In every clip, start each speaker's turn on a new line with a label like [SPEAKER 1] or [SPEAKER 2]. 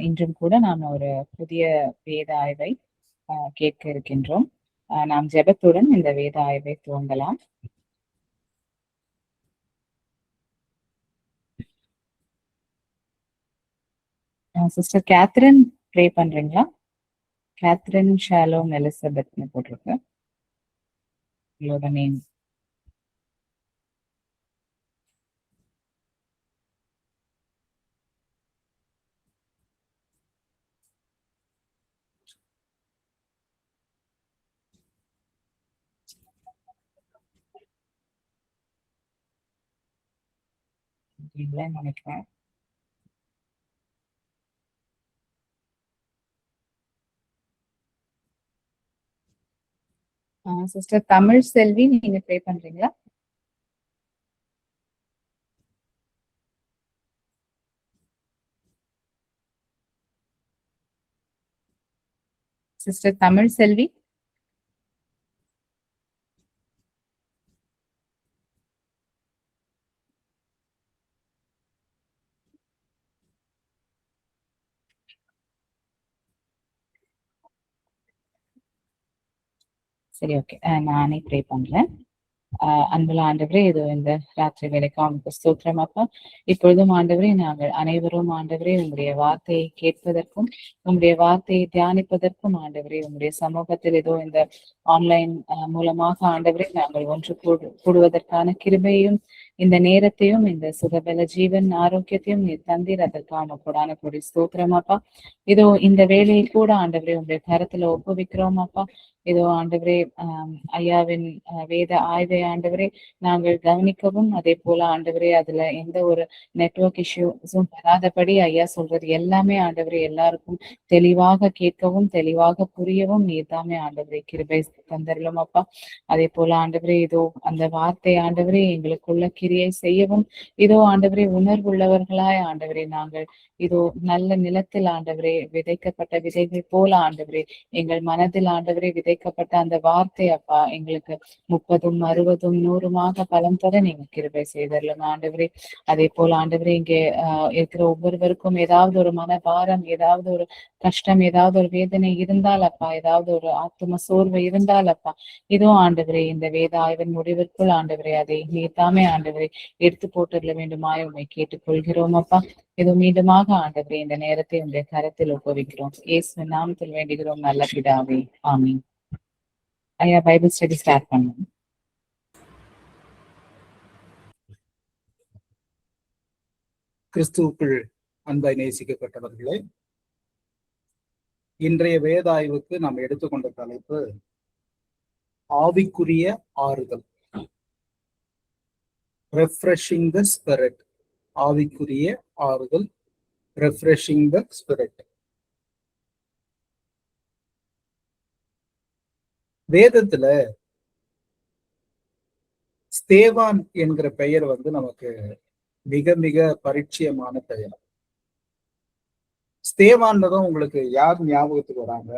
[SPEAKER 1] இன்றும் கூட நாம் ஒரு புதிய வேத ஆய்வை கேட்க இருக்கின்றோம். நாம் ஜெபத்துடன் இந்த வேத ஆய்வை துவங்கலாம். சிஸ்டர் கேத்ரின் ப்ரே பண்றீங்களா? கேத்ரின் ஷாலோம் எலிசபெத்னு போட்டிருக்கு உங்களோட நேம். நினைக்கிறேன். சிஸ்டர் தமிழ் செல்வி நீங்க ப்ரே பண்றீங்களா? சிஸ்டர் தமிழ் செல்வி. சரி, ஓகே, நானே ப்ரே பண்றேன். அன்புள்ள ஆண்டவரே, இது இந்த ராத்திரி வேலைக்கு அவனுக்கு ஸ்தோத்திரம் அப்பா. இப்பொழுதும் ஆண்டவரே, நாங்கள் அனைவரும் ஆண்டவரே உங்களுடைய வார்த்தையை கேட்பதற்கும் உங்களுடைய வார்த்தையை தியானிப்பதற்கும் ஆண்டவரே உங்களுடைய சமூகத்தில் ஏதோ இந்த ஆன்லைன் மூலமாக ஆண்டவரே நாங்கள் ஒன்று கூடுவதற்கான கிருபையும் இந்த நேரத்தையும் இந்த சுகபல ஜீவன் ஆரோக்கியத்தையும் நீ தந்தீர். அதற்கான கூடான கூடி ஸ்தோத்திரம் அப்பா. இதோ இந்த வேலையை கூட ஆண்டவரே உங்களுடைய கருத்துல ஒப்புவிக்கிறோம் அப்பா. இதோ ஆண்டவரே ஐயாவின் வேத ஆய்வை ஆண்டவரே நாங்கள் கவனிக்கவும், அதே போல ஆண்டவரே அதுல எந்த ஒரு நெட்வொர்க் இஷ்யூஸும் வராதபடி ஐயா சொல்றது எல்லாமே ஆண்டவரே எல்லாருக்கும் தெளிவாக கேட்கவும் தெளிவாக புரியவும் நீர்தாமே ஆண்டவரே கிருபை தந்தரலும் அப்பா. அதே போல ஆண்டவரே இதோ அந்த வார்த்தை ஆண்டவரே எங்களுக்குள்ள கிரியை செய்யவும், இதோ ஆண்டவரே உணர்வுள்ளவர்களாய் ஆண்டவரே நாங்கள் இதோ நல்ல நிலத்தில் ஆண்டவரே விதைக்கப்பட்ட விதைகள் போல ஆண்டவரே எங்கள் மனதில் ஆண்டவரே விதைக்கப்பட்ட அந்த வார்த்தை அப்பா எங்களுக்கு 30, 60, 100 பலம் தர நீங்க கிருபை செய்தரலும் ஆண்டவரே. அதே போல ஆண்டவரே இங்கே இருக்கிற ஒவ்வொருவருக்கும் ஏதாவது ஒரு மனபாரம், ஏதாவது ஒரு கஷ்டம், ஏதாவது ஒரு வேதனை இருந்தால் அப்பா, ஏதாவது ஒரு ஆத்ம சோர்வு இருந்தால் அப்பா, இதோ ஆண்டவரே இந்த வேத ஆய்வின் முடிவிற்குள் ஆண்டவரே அதை நீதாமே ஆண்டவரே எடுத்து போட்டுள்ள வேண்டுமாய் உண்மை கேட்டுக்கொள்கிறோம் அப்பா. இது மீண்டுமாக ஆண்டவரே இந்த நேரத்தை உங்களுடைய கரத்தில் ஒப்புவிக்கிறோம். இயேசுவின் நாமத்தில் வேண்டுகிறோம் நல்ல பிதாவே, ஆமீன். ஐயா பைபிள் ஸ்டடி ஸ்டார்ட் பண்ணுங்க.
[SPEAKER 2] கிறிஸ்துவுக்குள் அன்பாய் நேசிக்கப்பட்டவர்களே, இன்றைய வேதாய்வுக்கு நாம் எடுத்துக்கொண்ட தலைப்பு ஆவிக்குரிய ஆறுதல், ரெஃப்ரெஷிங் த ஸ்பிரிட். ஆவிக்குரிய ஆறுதல், ரெஃப்ரெஷிங் த ஸ்பிரிட். வேதத்துல ஸ்தேவான் என்கிற பெயர் நமக்கு மிக மிக பரிச்சயமான பெயர். ஸ்தேவான்றதும் உங்களுக்கு யார் ஞாபகத்துக்கு வராங்க?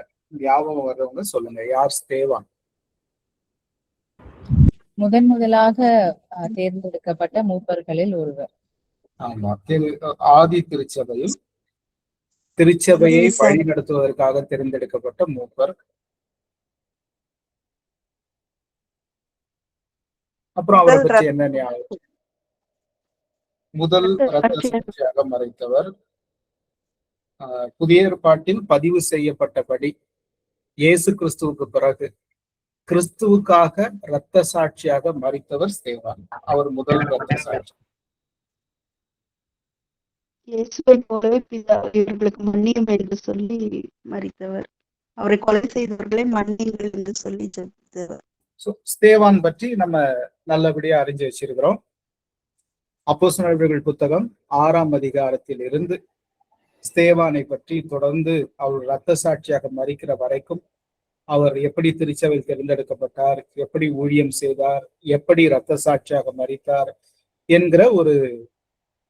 [SPEAKER 2] ஞாபகம் வர்றவங்க சொல்லுங்க, யார் ஸ்தேவான்?
[SPEAKER 1] முதலாக தேர்ந்தெடுக்கப்பட்ட மூப்பர்களில் ஒருவர்.
[SPEAKER 2] ஆமா, ஆதி திருச்சபையை வழி நடத்துவதற்காக தேர்ந்தெடுக்கப்பட்ட மூப்பர். அப்புறம் அவரை பற்றி என்ன ஞாபகம்? முதல் இரத்த சாட்சியாக மறைத்தவர். புதிய ஏற்பாட்டில் பதிவு செய்யப்பட்டபடி இயேசு கிறிஸ்துவுக்கு பிறகு கிறிஸ்துவுக்காக இரத்த சாட்சியாக மறித்தவர் ஸ்தேவான். அவர் முதல் இரத்த சாட்சி.
[SPEAKER 3] இயேசுவை போலவே இவர்களுக்கு மன்னியும் என்று சொல்லி மறித்தவர். அவரை கொலை செய்தவர்களை மன்னியுங்கள் என்று சொல்லி ஜெபித்தவர்.
[SPEAKER 2] ஸ்தேவான் பற்றி நம்ம நல்லபடியா அறிஞ்சு வச்சிருக்கிறோம். அப்போஸ்தலர்கள் புத்தகம் 6ஆம் அதிகாரத்தில் இருந்து ஸ்தேவானை பற்றி தொடர்ந்து அவர் இரத்த சாட்சியாக மறிக்கிற வரைக்கும் அவர் எப்படி திருச்சபையில் தேர்ந்தெடுக்கப்பட்டார், எப்படி ஊழியம் செய்தார், எப்படி இரத்த சாட்சியாக மறித்தார் என்கிற ஒரு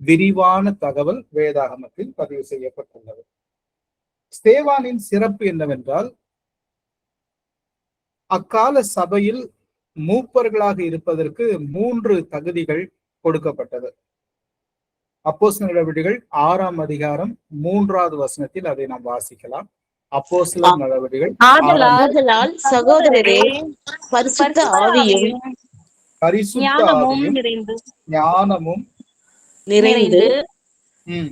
[SPEAKER 2] விரிவான தகவல் வேதாகமத்தில் பதிவு செய்யப்பட்டுள்ளது. ஸ்தேவானின் சிறப்பு என்னவென்றால், அக்கால சபையில் மூப்பர்களாக இருப்பதற்கு 3 தகுதிகள் கொடுக்கப்பட்டது. அப்போஸ்தலர் நடவடிக்கைகள் 6ஆம் அதிகாரம் 3வது வசனத்தில் அதை நாம் வாசிக்கலாம். அப்போஸ்தலர் நடவடிக்கைகள்
[SPEAKER 4] ஆதலால் சகோதரரே, பரிசுத்த ஆவியும்
[SPEAKER 2] ஞானமும்
[SPEAKER 4] நிறைந்து
[SPEAKER 2] ம்,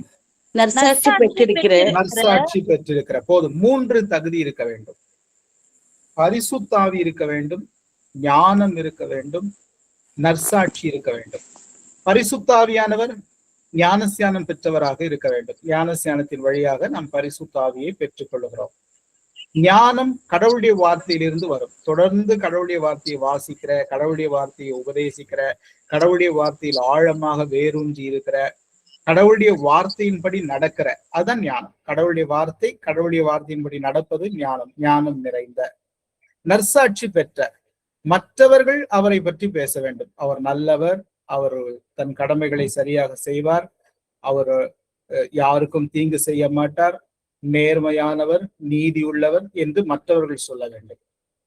[SPEAKER 4] நற்சாட்சி
[SPEAKER 2] நற்சாட்சி பெற்றிருக்கிற போதும் 3 தகுதி இருக்க வேண்டும். பரிசுத்தாவி இருக்க வேண்டும், ஞானம் இருக்க வேண்டும், நற்சாட்சி இருக்க வேண்டும். பரிசுத்தாவியானவர் ஞானஸ்நானம் பெற்றவராக இருக்க வேண்டும். ஞானஸ்நானத்தின் வழியாக நாம் பரிசுத்தாவியை பெற்றுக் கொள்கிறோம். ஞானம் கடவுளுடைய வார்த்தையிலிருந்து வரும். தொடர்ந்து கடவுளுடைய வார்த்தையை வாசிக்கிற, கடவுளுடைய வார்த்தையை உபதேசிக்கிற, கடவுளுடைய வார்த்தையில் ஆழமாக வேரூன்றி இருக்கிற, கடவுளுடைய வார்த்தையின்படி நடக்கிற, அதுதான் ஞானம். கடவுளுடைய வார்த்தையின்படி நடப்பது ஞானம். ஞானம் நிறைந்த நற்சாட்சி பெற்ற, மற்றவர்கள் அவரை பற்றி பேச வேண்டும். அவர் நல்லவர், அவர் தன் கடமைகளை சரியாக செய்வார், அவர் யாருக்கும் தீங்கு செய்ய மாட்டார், நேர்மையானவர், நீதி உள்ளவர் என்று மற்றவர்கள் சொல்ல வேண்டும்.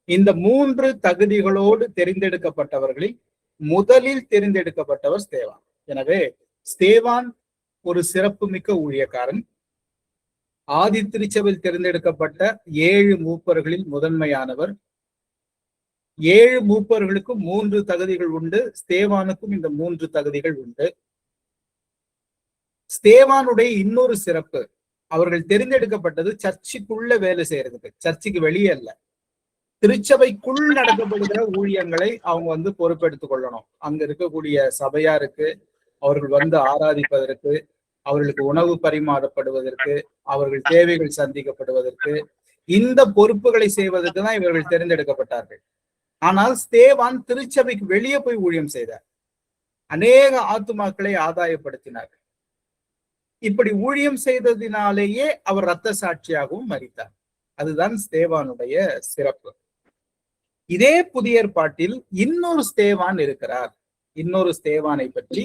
[SPEAKER 2] இந்த 3 தகுதிகளோடு தெரிந்தெடுக்கப்பட்டவர்களில் முதலில் தெரிந்தெடுக்கப்பட்டவர் ஸ்தேவான். எனவே ஸ்தேவான் ஒரு சிறப்பு மிக்க ஊழியக்காரன். ஆதி திருச்சபையில் தேர்ந்தெடுக்கப்பட்ட 7 மூப்பர்களில் முதன்மையானவர். 7 மூப்பர்களுக்கும் 3 தகுதிகள் உண்டு. ஸ்தேவானுக்கும் இந்த 3 தகுதிகள் உண்டு. ஸ்தேவானுடைய இன்னொரு சிறப்பு, அவர்கள் தெரிந்தெடுக்கப்பட்டது சர்ச்சுக்குள்ள வேலை செய்யறதுக்கு, சர்ச்சுக்கு வெளியே அல்ல. திருச்சபைக்குள் நடத்தப்படுகிற ஊழியங்களை அவங்க பொறுப்பெடுத்துக் கொள்ளணும். அங்க இருக்கக்கூடிய சபையாருக்கு அவர்கள் ஆராதிப்பதற்கு, அவர்களுக்கு உணவு பரிமாறப்படுவதற்கு, அவர்கள் தேவைகள் சந்திக்கப்படுவதற்கு, இந்த பொறுப்புகளை செய்வதற்கு தான் இவர்கள் தேர்ந்தெடுக்கப்பட்டார்கள். ஆனால் ஸ்தேவான் திருச்சபைக்கு வெளியே போய் ஊழியம் செய்தார். அநேக ஆத்துமாக்களை ஆதாயப்படுத்தினார். இப்படி ஊழியம் செய்ததினாலேயே அவர் இரத்த சாட்சியாகவும் மரித்தார். அதுதான் ஸ்தேவானுடைய சிறப்பு. இதே புதிய ஏற்பாட்டில் இன்னொரு ஸ்தேவான் இருக்கிறார். இன்னொரு ஸ்தேவானை பற்றி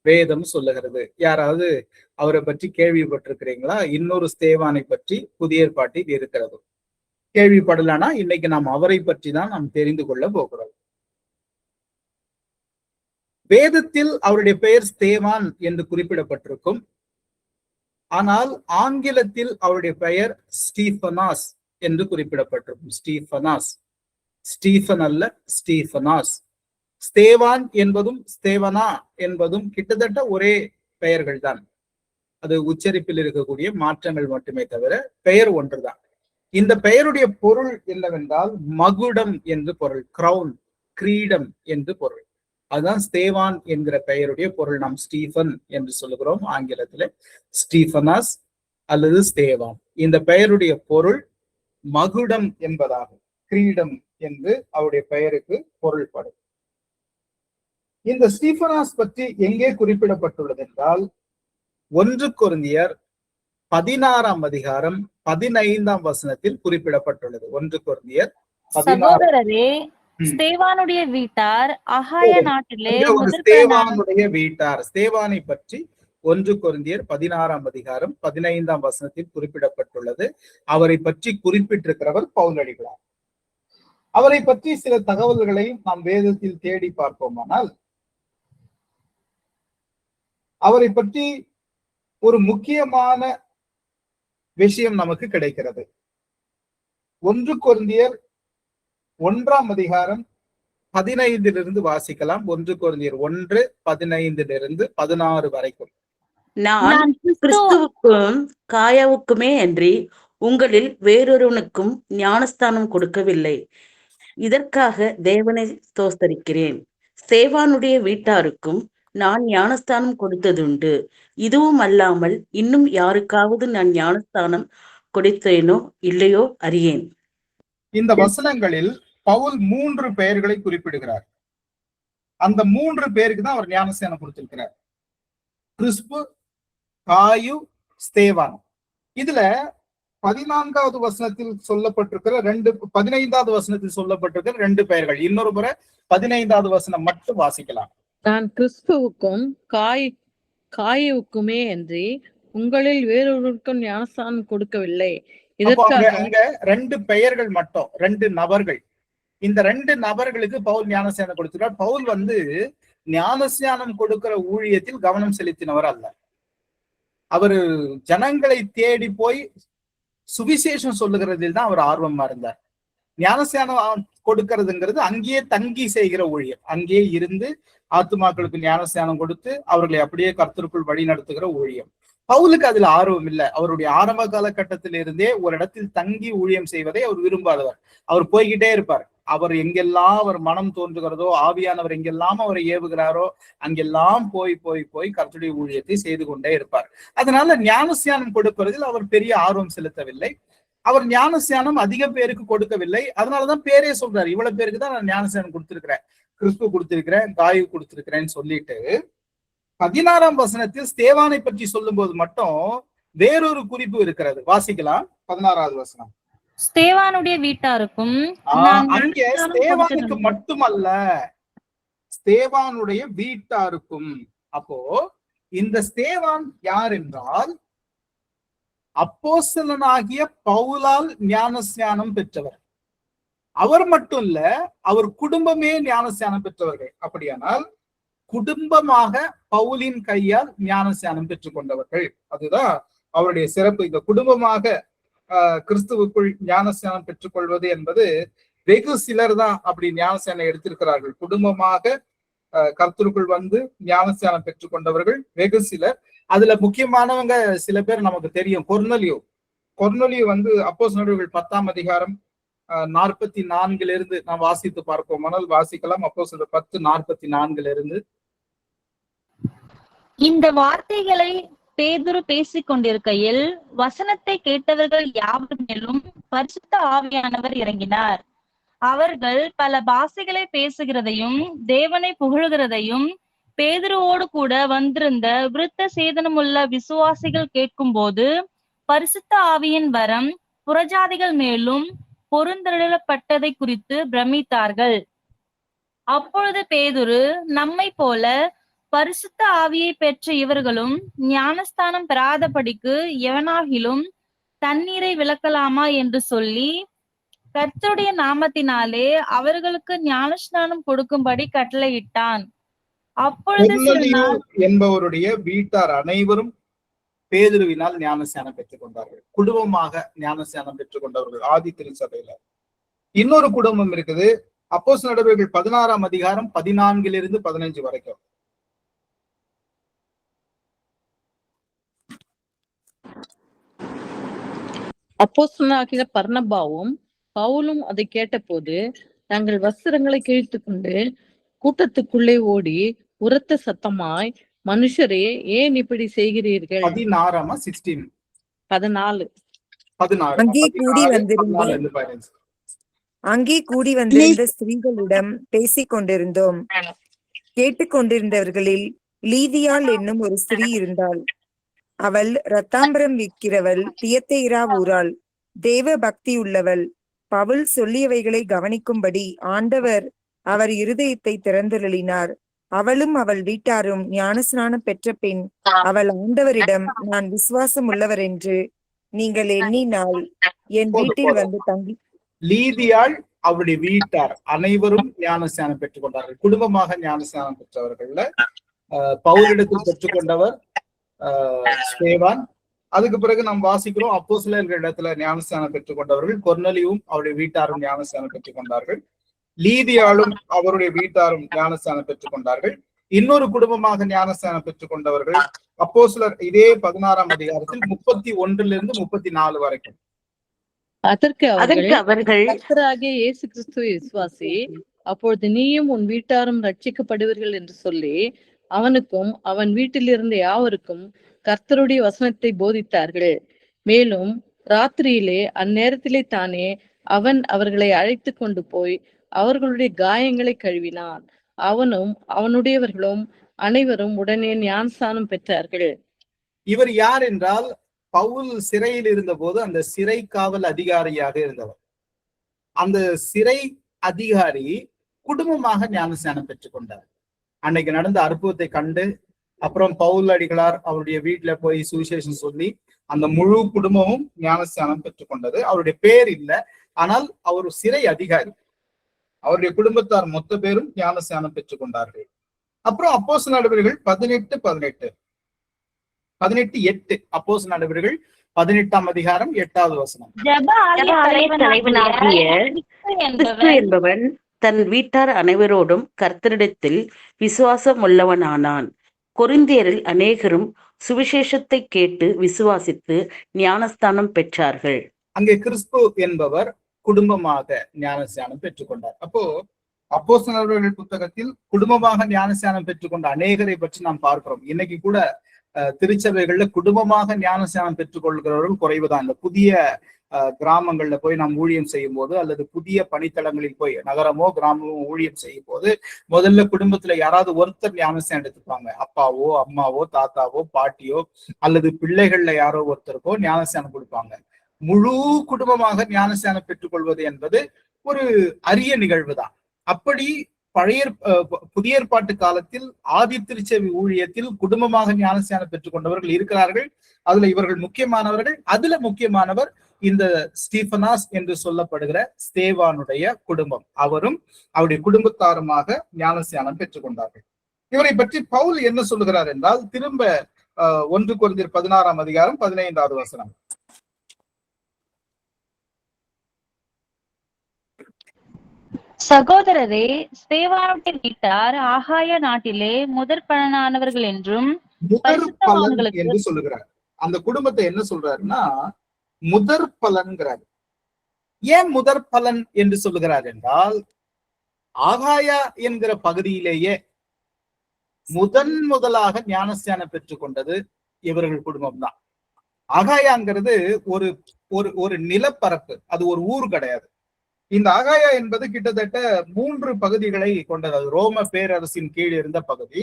[SPEAKER 2] வேதம் சொல்லுகிறது. யாராவது அவரை பற்றி கேள்விப்பட்டிருக்கிறீங்களா? இன்னொரு ஸ்தேவானை பற்றி புதிய ஏற்பாட்டில் இருக்கிறது. கேள்விப்படலானா இன்னைக்கு நாம் அவரை பற்றி தான் நாம் தெரிந்து கொள்ள போகிறோம். வேதத்தில் அவருடைய பெயர் ஸ்தேவான் என்று குறிப்பிடப்பட்டிருக்கும். ஆனால் ஆங்கிலத்தில் அவருடைய பெயர் ஸ்டீஃபனாஸ் என்று குறிப்பிடப்பட்டிருக்கும். ஸ்டீஃபனாஸ், ஸ்டீஃபன் அல்ல, ஸ்டீஃபனாஸ். ஸ்தேவான் என்பதும் ஸ்தேவனா என்பதும் கிட்டத்தட்ட ஒரே பெயர்கள் தான். அது உச்சரிப்பில் இருக்கக்கூடிய மாற்றங்கள் மட்டுமே தவிர பெயர் ஒன்றுதான். இந்த பெயருடைய பொருள் என்னவென்றால் மகுடம் என்று பொருள், கிரவுன், கிரீடம் என்று பொருள். அதுதான் ஸ்தேவான் என்கிற பெயருடைய பொருள். நாம் ஸ்டீஃபன் என்று சொல்லுகிறோம் ஆங்கிலத்தில், ஸ்டீஃபனாஸ் அல்லது ஸ்தேவான். இந்த பெயருடைய பொருள் மகுடம் என்பதாகும், கிரீடம் என்று அவருடைய பெயருக்கு பொருள்படும். இந்த ஸ்டீஃபனாஸ் பற்றி எங்கே குறிப்பிடப்பட்டுள்ளது என்றால் 1 கொரிந்தியர் 16ஆம் அதிகாரம் 15ஆம் வசனத்தில் குறிப்பிடப்பட்டுள்ளது. 1 கொரிந்தியர் 16.
[SPEAKER 5] சகோதரரே, ஸ்தேவானுடைய வீட்டார் அகாய நாட்டிலே
[SPEAKER 2] ஸ்தேவானுடைய வீட்டார், ஸ்தேவானை பற்றி 1 கொரிந்தியர் 16ஆம் அதிகாரம் 15ஆம் வசனத்தில் குறிப்பிடப்பட்டுள்ளது. அவரை பற்றி குறிப்பிட்டிருக்கிறவர் பவுலடிகளார். அவரை பற்றி சில தகவல்களை நாம் வேதத்தில் தேடி பார்ப்போமானால் அவரை பற்றி ஒரு முக்கியமான விஷயம் நமக்கு கிடைக்கிறது. 1 கொரிந்தியர் 1ஆம் அதிகாரம் 15 வாசிக்கலாம். 1 கொரிந்தியர் 1:15 16 வரைக்கும்.
[SPEAKER 4] நான் கிறிஸ்துவுக்கும் காயாவுக்குமே அன்றி உங்களில் வேறொருவனுக்கும் ஞானஸ்தானம் கொடுக்கவில்லை. இதற்காக தேவனை ஸ்தோத்தரிக்கிறேன். ஸ்தேவானுடைய வீட்டாருக்கும் நான் ஞானஸ்தானம் கொடுத்ததுண்டு. இதுவும் அல்லாமல் இன்னும் யாருக்காவது நான் ஞானஸ்தானம் கொடுத்தேனோ இல்லையோ அறியேன்.
[SPEAKER 2] இந்த வசனங்களில் பவுல் 3 பெயர்களை குறிப்பிடுகிறார். அந்த 3 பேருக்கு தான் அவர் ஞானஸ்தானம் கொடுத்திருக்கிறார். கிறிஸ்பு, காயு, ஸ்தேவான். இதுல 14வது வசனத்தில் சொல்லப்பட்டிருக்கிற 15வது வசனத்தில் சொல்லப்பட்டிருக்கிற 2 பெயர்கள். இன்னொரு முறை 15வது வசனம் மட்டும் வாசிக்கலாம்.
[SPEAKER 6] நான் கிறிஸ்துவுக்கும் காயுவுக்குமே அன்றி உங்களில் வேறொருவருக்கும் ஞானஸ்தானம் கொடுக்கவில்லை. இதற்காக
[SPEAKER 2] 2 பெயர்கள் மட்டும், 2 நபர்கள். இந்த 2 நபர்களுக்கு பவுல் ஞானஸ்நானம் கொடுத்திருக்கார். பவுல் ஞானஸ்நானம் கொடுக்கிற ஊழியத்தில் கவனம் செலுத்தினவர் அல்ல. அவரு ஜனங்களை தேடி போய் சுவிசேஷம் சொல்லுகிறதில் தான் அவர் ஆர்வமா இருந்தார். ஞானஸ்நானம் கொடுக்கிறதுங்கிறது அங்கேயே தங்கி செய்கிற ஊழியம், அங்கேயே இருந்து ஆத்துமாக்களுக்கு ஞானஸ்நானம் கொடுத்து அவர்களை அப்படியே கர்த்தருக்குள் வழி நடத்துகிற ஊழியம். பவுலுக்கு அதுல ஆர்வம் இல்லை. அவருடைய ஆரம்ப காலகட்டத்தில இருந்தே ஒரு இடத்தில் தங்கி ஊழியம் செய்வதை அவர் விரும்பாதவர். அவர் போய்கிட்டே இருப்பார். அவர் எங்கெல்லாம் அவர் மனம் தோன்றுகிறதோ, ஆவியானவர் எங்கெல்லாம் அவரை ஏவுகிறாரோ அங்கெல்லாம் போய் போய் போய் கர்த்தருடைய ஊழியத்தை செய்து கொண்டே இருப்பார். அதனால ஞானஸ்நானம் கொடுப்பதில் அவர் பெரிய ஆர்வம் செலுத்தவில்லை. அவர் ஞானஸ்நானம் அதிக பேருக்கு கொடுக்கவில்லை. அதனாலதான் பேரே சொல்றாரு, இவ்வளவு பேருக்கு தான் நான் ஞானஸ்நானம் கொடுத்திருக்கிறேன், கிறிஸ்து கொடுத்திருக்கிறேன், காயு கொடுத்திருக்கிறேன்னு சொல்லிட்டு 16ஆம் வசனத்தில் ஸ்தேவானை பற்றி சொல்லும் போது மட்டும் வேறொரு குறிப்பு இருக்கிறது. வாசிக்கலாம். 16வது வசனம்.
[SPEAKER 5] ஸ்தேவானுடைய வீட்டாருக்கும்
[SPEAKER 2] அங்கே ஸ்தேவானுக்கு மட்டுமல்ல, ஸ்தேவானுடைய வீட்டாருக்கும். அப்போ இந்த ஸ்தேவான் யார் என்றால் அப்போஸ்தலனாகிய பவுலால் ஞானஸ்நானம் பெற்றவர். அவர் மட்டும் இல்ல, அவர் குடும்பமே ஞானஸ்நானம் பெற்றவர்கள். அப்படியானால் குடும்பமாக பவுலின் கையால் ஞானஸ்நானம் பெற்றுக் கொண்டவர்கள். அதுதான் அவருடைய சிறப்பு. இந்த குடும்பமாக கிறிஸ்துவுக்குள் ஞானஸ்நானம் பெற்றுக் கொள்வது என்பது வெகு சிலர் தான் அப்படி ஞானஸ்நானம் எடுத்திருக்கிறார்கள். குடும்பமாக கர்த்தருக்குள் ஞானஸ்நானம் பெற்றுக் கொண்டவர்கள் வெகு சிலர். அதுல முக்கியமானவங்க சில பேர் நமக்கு தெரியும். கொர்நலியு அப்போஸ்தலர்கள் 10ஆம் அதிகாரம் 44 நாம் வாசித்து பார்ப்போமானால் வாசிக்கலாம். அப்போஸ்தலர் 10:44
[SPEAKER 5] இந்த வார்த்தைகளை பேதுரு பேசிக் கொண்டிருக்கையில் வசனத்தை கேட்டவர்கள் யாவர் மேலும் பரிசுத்த ஆவியானவர் இறங்கினார். அவர்கள் பல பாஷைகளை பேசுகிறதையும் தேவனை புகழுகிறதையும் பேதுருவோடு கூட வந்திருந்த விருத்த சேதனமுள்ள விசுவாசிகள் கேட்கும் போது பரிசுத்த ஆவியின் வரம் புறஜாதிகள் மேலும் பொருந்தப்பட்டதை குறித்து பிரமித்தார்கள். அப்பொழுது பேதுரு, நம்மை போல பரிசுத்த ஆவியை பெற்ற இவர்களும் ஞானஸ்தானம் பெறாதபடிக்கு எவனாகிலும் தண்ணீரை விலக்கலாமா என்று சொல்லி கர்த்தருடைய நாமத்தினாலே அவர்களுக்கு ஞானஸ்நானம் கொடுக்கும்படி கட்டளையிட்டான். அப்பொழுது
[SPEAKER 2] என்பவருடைய வீட்டார் அனைவரும் பேதுருவினால் ஞானஸ்நானம் பெற்றுக் கொண்டார்கள். குடும்பமாக ஞானஸ்நானம் பெற்றுக் கொண்டவர்கள் ஆதி திருச்சபையில. இன்னொரு குடும்பம் இருக்குது. அப்போஸ்தலர் நடவடிக்கைகள் 16ஆம் அதிகாரம் 14-15 வரைக்கும்.
[SPEAKER 6] அப்போஸ்தலனாகிய பர்னபாவும் பவுலும் அதை கேட்டபோது தங்கள் வஸ்திரங்களை கிழித்து கொண்டு கூட்டத்துக்குள்ளே ஓடி உரத்த சத்தமாய், மனுஷரே, ஏன் இப்படி செய்கிறீர்கள்? 14
[SPEAKER 7] அங்கே கூடி வந்திருந்த ஸ்திரீகளிடம் பேசிக் கொண்டிருந்தோம். கேட்டுக்கொண்டிருந்தவர்களில் லீதியாள் என்னும் ஒரு ஸ்திரீ இருந்தாள். அவள் இரத்தாம்பரம் விற்கிறவள், தியத்தெயிரா ஊராள், தேவ பக்தி உள்ளவள். பவுல் சொல்லியவைகளை கவனிக்கும்படி ஆண்டவர் அவர் இருதயத்தை திறந்தருளினார். அவளும் அவள் வீட்டாரும் ஞானஸ்நானம் பெற்ற பின் அவள் ஆண்டவரிடம், நான் விசுவாசம் உள்ளவர் என்று நீங்கள் எண்ணினால் என் வீட்டில் வந்து தங்கி.
[SPEAKER 2] லீதியாள் அவருடைய வீட்டார் அனைவரும் ஞானஸ்நானம் பெற்றுக் கொண்டார்கள். குடும்பமாக ஞானஸ்நானம் பெற்றவர்கள்ல பவுலிடத்தில் பெற்றுக்கொண்டவர் ஸ்தேவான். அதுக்கு பிறகு நாம் வாசிக்கிறோம், அப்போஸ்தலர்கள் இடத்துல ஞானஸ்நானம் பெற்றுக் கொண்டவர்கள் கொர்நலியும் அவருடைய வீட்டாரும் ஞானஸ்நானம் பெற்றுக் கொண்டார்கள். லீதியாளும் அவருடைய வீட்டாரும் ஞானஸ்நானம் பெற்றுக் கொண்டார்கள். இன்னொரு குடும்பமாக ஞானஸ்நானம் பெற்றுக் கொண்டவர்கள் அப்போஸ்தலர் இதே 16ஆம் அதிகாரத்தில் 31-34 வரைக்கும்.
[SPEAKER 6] அதற்கு அவர்கள், கர்த்தராகிய இயேசு கிறிஸ்துவை விசுவாசி, அப்பொழுது நீயும் உன் வீட்டாரும் ரட்சிக்கப்படுவீர்கள் என்று சொல்லி அவனுக்கும் அவன் வீட்டில் இருந்த யாவருக்கும் கர்த்தருடைய வசனத்தை போதித்தார்கள். மேலும் ராத்திரியிலே அந்நேரத்திலே தானே அவன் அவர்களை அழைத்து கொண்டு போய் அவர்களுடைய காயங்களை கழுவினான். அவனும் அவனுடையவர்களும் அனைவரும் உடனே ஞானஸ்நானம் பெற்றார்கள்.
[SPEAKER 2] இவர் யார் என்றால், பவுல் சிறையில் இருந்த போது அந்த சிறை காவல் அதிகாரியாக இருந்தவர். அந்த சிறை அதிகாரி குடும்பமாக ஞானஸ்நானம் பெற்றுக் கொண்டார். அன்னைக்கு நடந்த அற்புதத்தை கண்டு அப்புறம் பவுல் அடிகளார் அவருடைய வீட்டுல போய் சுவிசேஷம் சொல்லி அந்த முழு குடும்பமும் ஞானஸ்நானம் பெற்றுக் கொண்டது. அவருடைய பேர் இல்லை, ஆனால் அவர் சிறை அதிகாரி. அவருடைய குடும்பத்தார் மொத்த பேரும் ஞானஸ்நானம் பெற்றுக் கொண்டார்கள். அப்புறம் அப்போஸ்தலர் நடவடிக்கைகள் 18:8 அப்போஸ்தலர் நடவடிக்கைகள் 18ஆம் அதிகாரம் 8வது வசனம்.
[SPEAKER 5] ஜெப ஆலய தலைவனாகிய
[SPEAKER 4] கிறிஸ்து என்பவன் தன் வீட்டார் அனைவரோடும் கர்த்தரிடத்தில் விசுவாசம் உள்ளவனானான். கொரிந்தியரில் அநேகரும் சுவிசேஷத்தை கேட்டு விசுவாசித்து ஞானஸ்தானம் பெற்றார்கள்.
[SPEAKER 2] அங்கே கிறிஸ்து என்பவர் குடும்பமாக ஞானஸ்நானம் பெற்றுக்கொண்டார். அப்போ அப்போஸ்தலர்கள் புத்தகத்தில் குடும்பமாக ஞானஸ்நானம் பெற்றுக்கொண்ட அநேகரை பற்றி நாம் பார்க்கிறோம். இன்னைக்கு கூட திருச்சபைகள்ல குடும்பமாக ஞானஸ்நானம் பெற்றுக் கொள்கிறவர்கள் குறைவுதான். இந்த புதிய கிராமங்கள்ல போய் நாம் ஊழியம் செய்யும் போது அல்லது புதிய பணித்தளங்களில் போய் நகரமோ கிராமமோ ஊழியம் செய்யும் போது முதல்ல குடும்பத்துல யாராவது ஒருத்தர் ஞானஸ்நானம் எடுத்துப்பாங்க. அப்பாவோ அம்மாவோ தாத்தாவோ பாட்டியோ அல்லது பிள்ளைகள்ல யாரோ ஒருத்தருக்கோ ஞானஸ்நானம் கொடுப்பாங்க. முழு குடும்பமாக ஞானஸ்நானம் பெற்றுக் கொள்வது என்பது ஒரு அரிய நிகழ்வு தான். அப்படி புதிய ஏற்பாட்டு காலத்தில் ஆதி திருச்சபை ஊழியத்தில் குடும்பமாக ஞானஸ்நானம் பெற்றுக் கொண்டவர்கள் இருக்கிறார்கள். அதுல இவர்கள் முக்கியமானவர்கள். அதுல முக்கியமானவர் இந்த ஸ்டீபனாஸ் என்று சொல்லப்படுகிற ஸ்தேவானுடைய குடும்பம். அவரும் அவருடைய குடும்பத்தாருமாக ஞானஸ்நானம் பெற்றுக் கொண்டார்கள். இவரை பற்றி பவுல் என்ன சொல்லுகிறார் என்றால், திரும்ப 1 கொரிந்தியர் 16ஆம் அதிகாரம் 15வது வசனம்.
[SPEAKER 5] சகோதரரே, ஸ்தேவானுடைய வீட்டார் ஆகாய நாட்டிலே முதற் பலனானவர்கள் என்றும்
[SPEAKER 2] என்று சொல்லுகிறார். அந்த குடும்பத்தை என்ன சொல்றாருன்னா முதற் பலன்கிறார். ஏன் முதற் பலன் என்று சொல்லுகிறார் என்றால், ஆகாயா என்கிற பகுதியிலேயே முதலாக ஞானஸ்நானம் பெற்றுக் கொண்டது இவர்கள் குடும்பம் தான். ஆகாயாங்கிறது ஒரு நிலப்பரப்பு, அது ஒரு ஊர் கிடையாது. இந்த ஆகாயா என்பது கிட்டத்தட்ட 3 பகுதிகளை கொண்டது. அது ரோம பேரரசின் கீழ் இருந்த பகுதி.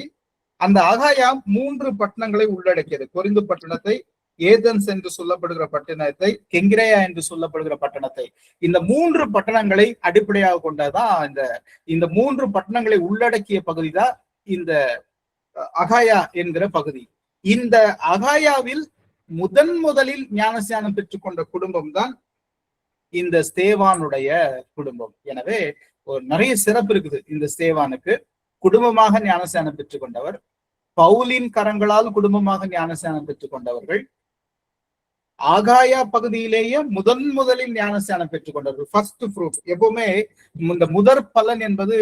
[SPEAKER 2] அந்த ஆகாயா 3 பட்டணங்களை உள்ளடக்கியது. கொரிந்து பட்டணத்தை, ஏதென்ஸ் என்று சொல்லப்படுகிற பட்டணத்தை, கெங்கிரேயா என்று சொல்லப்படுகிற பட்டணத்தை. இந்த 3 பட்டணங்களை அடிப்படையாக கொண்டதான் இந்த 3 பட்டணங்களை உள்ளடக்கிய பகுதி தான் இந்த அகாயா என்கிற பகுதி. இந்த அகாயாவில் முதலில் ஞானஸ்நானம் பெற்றுக் கொண்ட குடும்பம் தான் இந்த ஸ்தேவானுடைய குடும்பம். எனவே நிறைய சிறப்பு இருக்குது இந்த ஸ்தேவானுக்கு. குடும்பமாக ஞானஸ்நானம் பெற்றுக் கொண்டவர், பவுலின் கரங்களால் குடும்பமாக ஞானஸ்நானம் பெற்றுக் கொண்டவர்கள், ஆகாயா பகுதியிலேயே முதலில் ஞானஸ்நானம் பெற்றுக் கொண்டவர்கள். First fruit. எப்பவுமே இந்த முதற் பலன் என்பது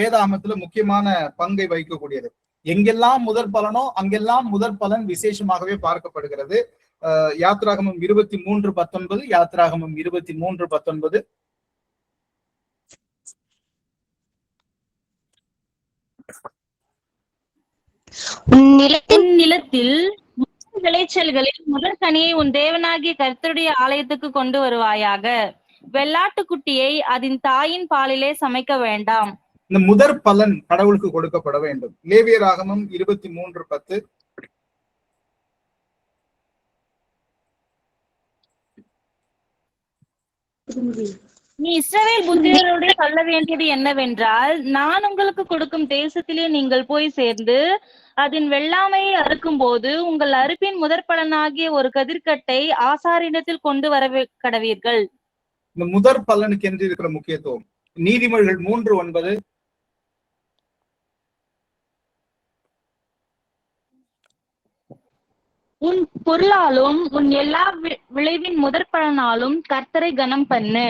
[SPEAKER 2] வேதாகமத்துல முக்கியமான பங்கை வகிக்கக்கூடியது. எங்கெல்லாம் முதற் பலனோ அங்கெல்லாம் முதற் பலன் விசேஷமாகவே பார்க்கப்படுகிறது. யாத்ராகமம் 23:19, யாத்ராகமம் 23:19.
[SPEAKER 5] உன் நிலத்தில் விளைச்சல்களில் முதற் கனியை உன் தேவனாகிய கர்த்தருடைய ஆலயத்துக்கு கொண்டு வருவாயாக. வெள்ளாட்டுக்குட்டியை அதன் தாயின் பாலிலே சமைக்க வேண்டாம்.
[SPEAKER 2] இந்த முதற் பலன் கடவுளுக்கு கொடுக்கப்பட வேண்டும். லேவியராகமம் 23:10.
[SPEAKER 5] நீ இஸ்ரவேல் புத்திரரோடு சொல்ல வேண்டியது என்னவென்றால், நான் உங்களுக்கு கொடுக்கும் தேசத்திலே நீங்கள் போய் சேர்ந்து அதன் வெள்ளாமையை அறுக்கும் போது உங்கள் அறுப்பின் முதற் பலனாகிய ஒரு கதிர்க்கட்டை ஆசாரியனிடத்தில் கொண்டு வர கடவீர்கள்.
[SPEAKER 2] இந்த முதற் பலனுக்கு என்று இருக்கிற முக்கியத்துவம் நீதிமொழிகள் 3:9.
[SPEAKER 5] உன் பொருளாலும் உன் எல்லா விளைவின் முதற் பலனாலும் கர்த்தரை கனம் பண்ணு.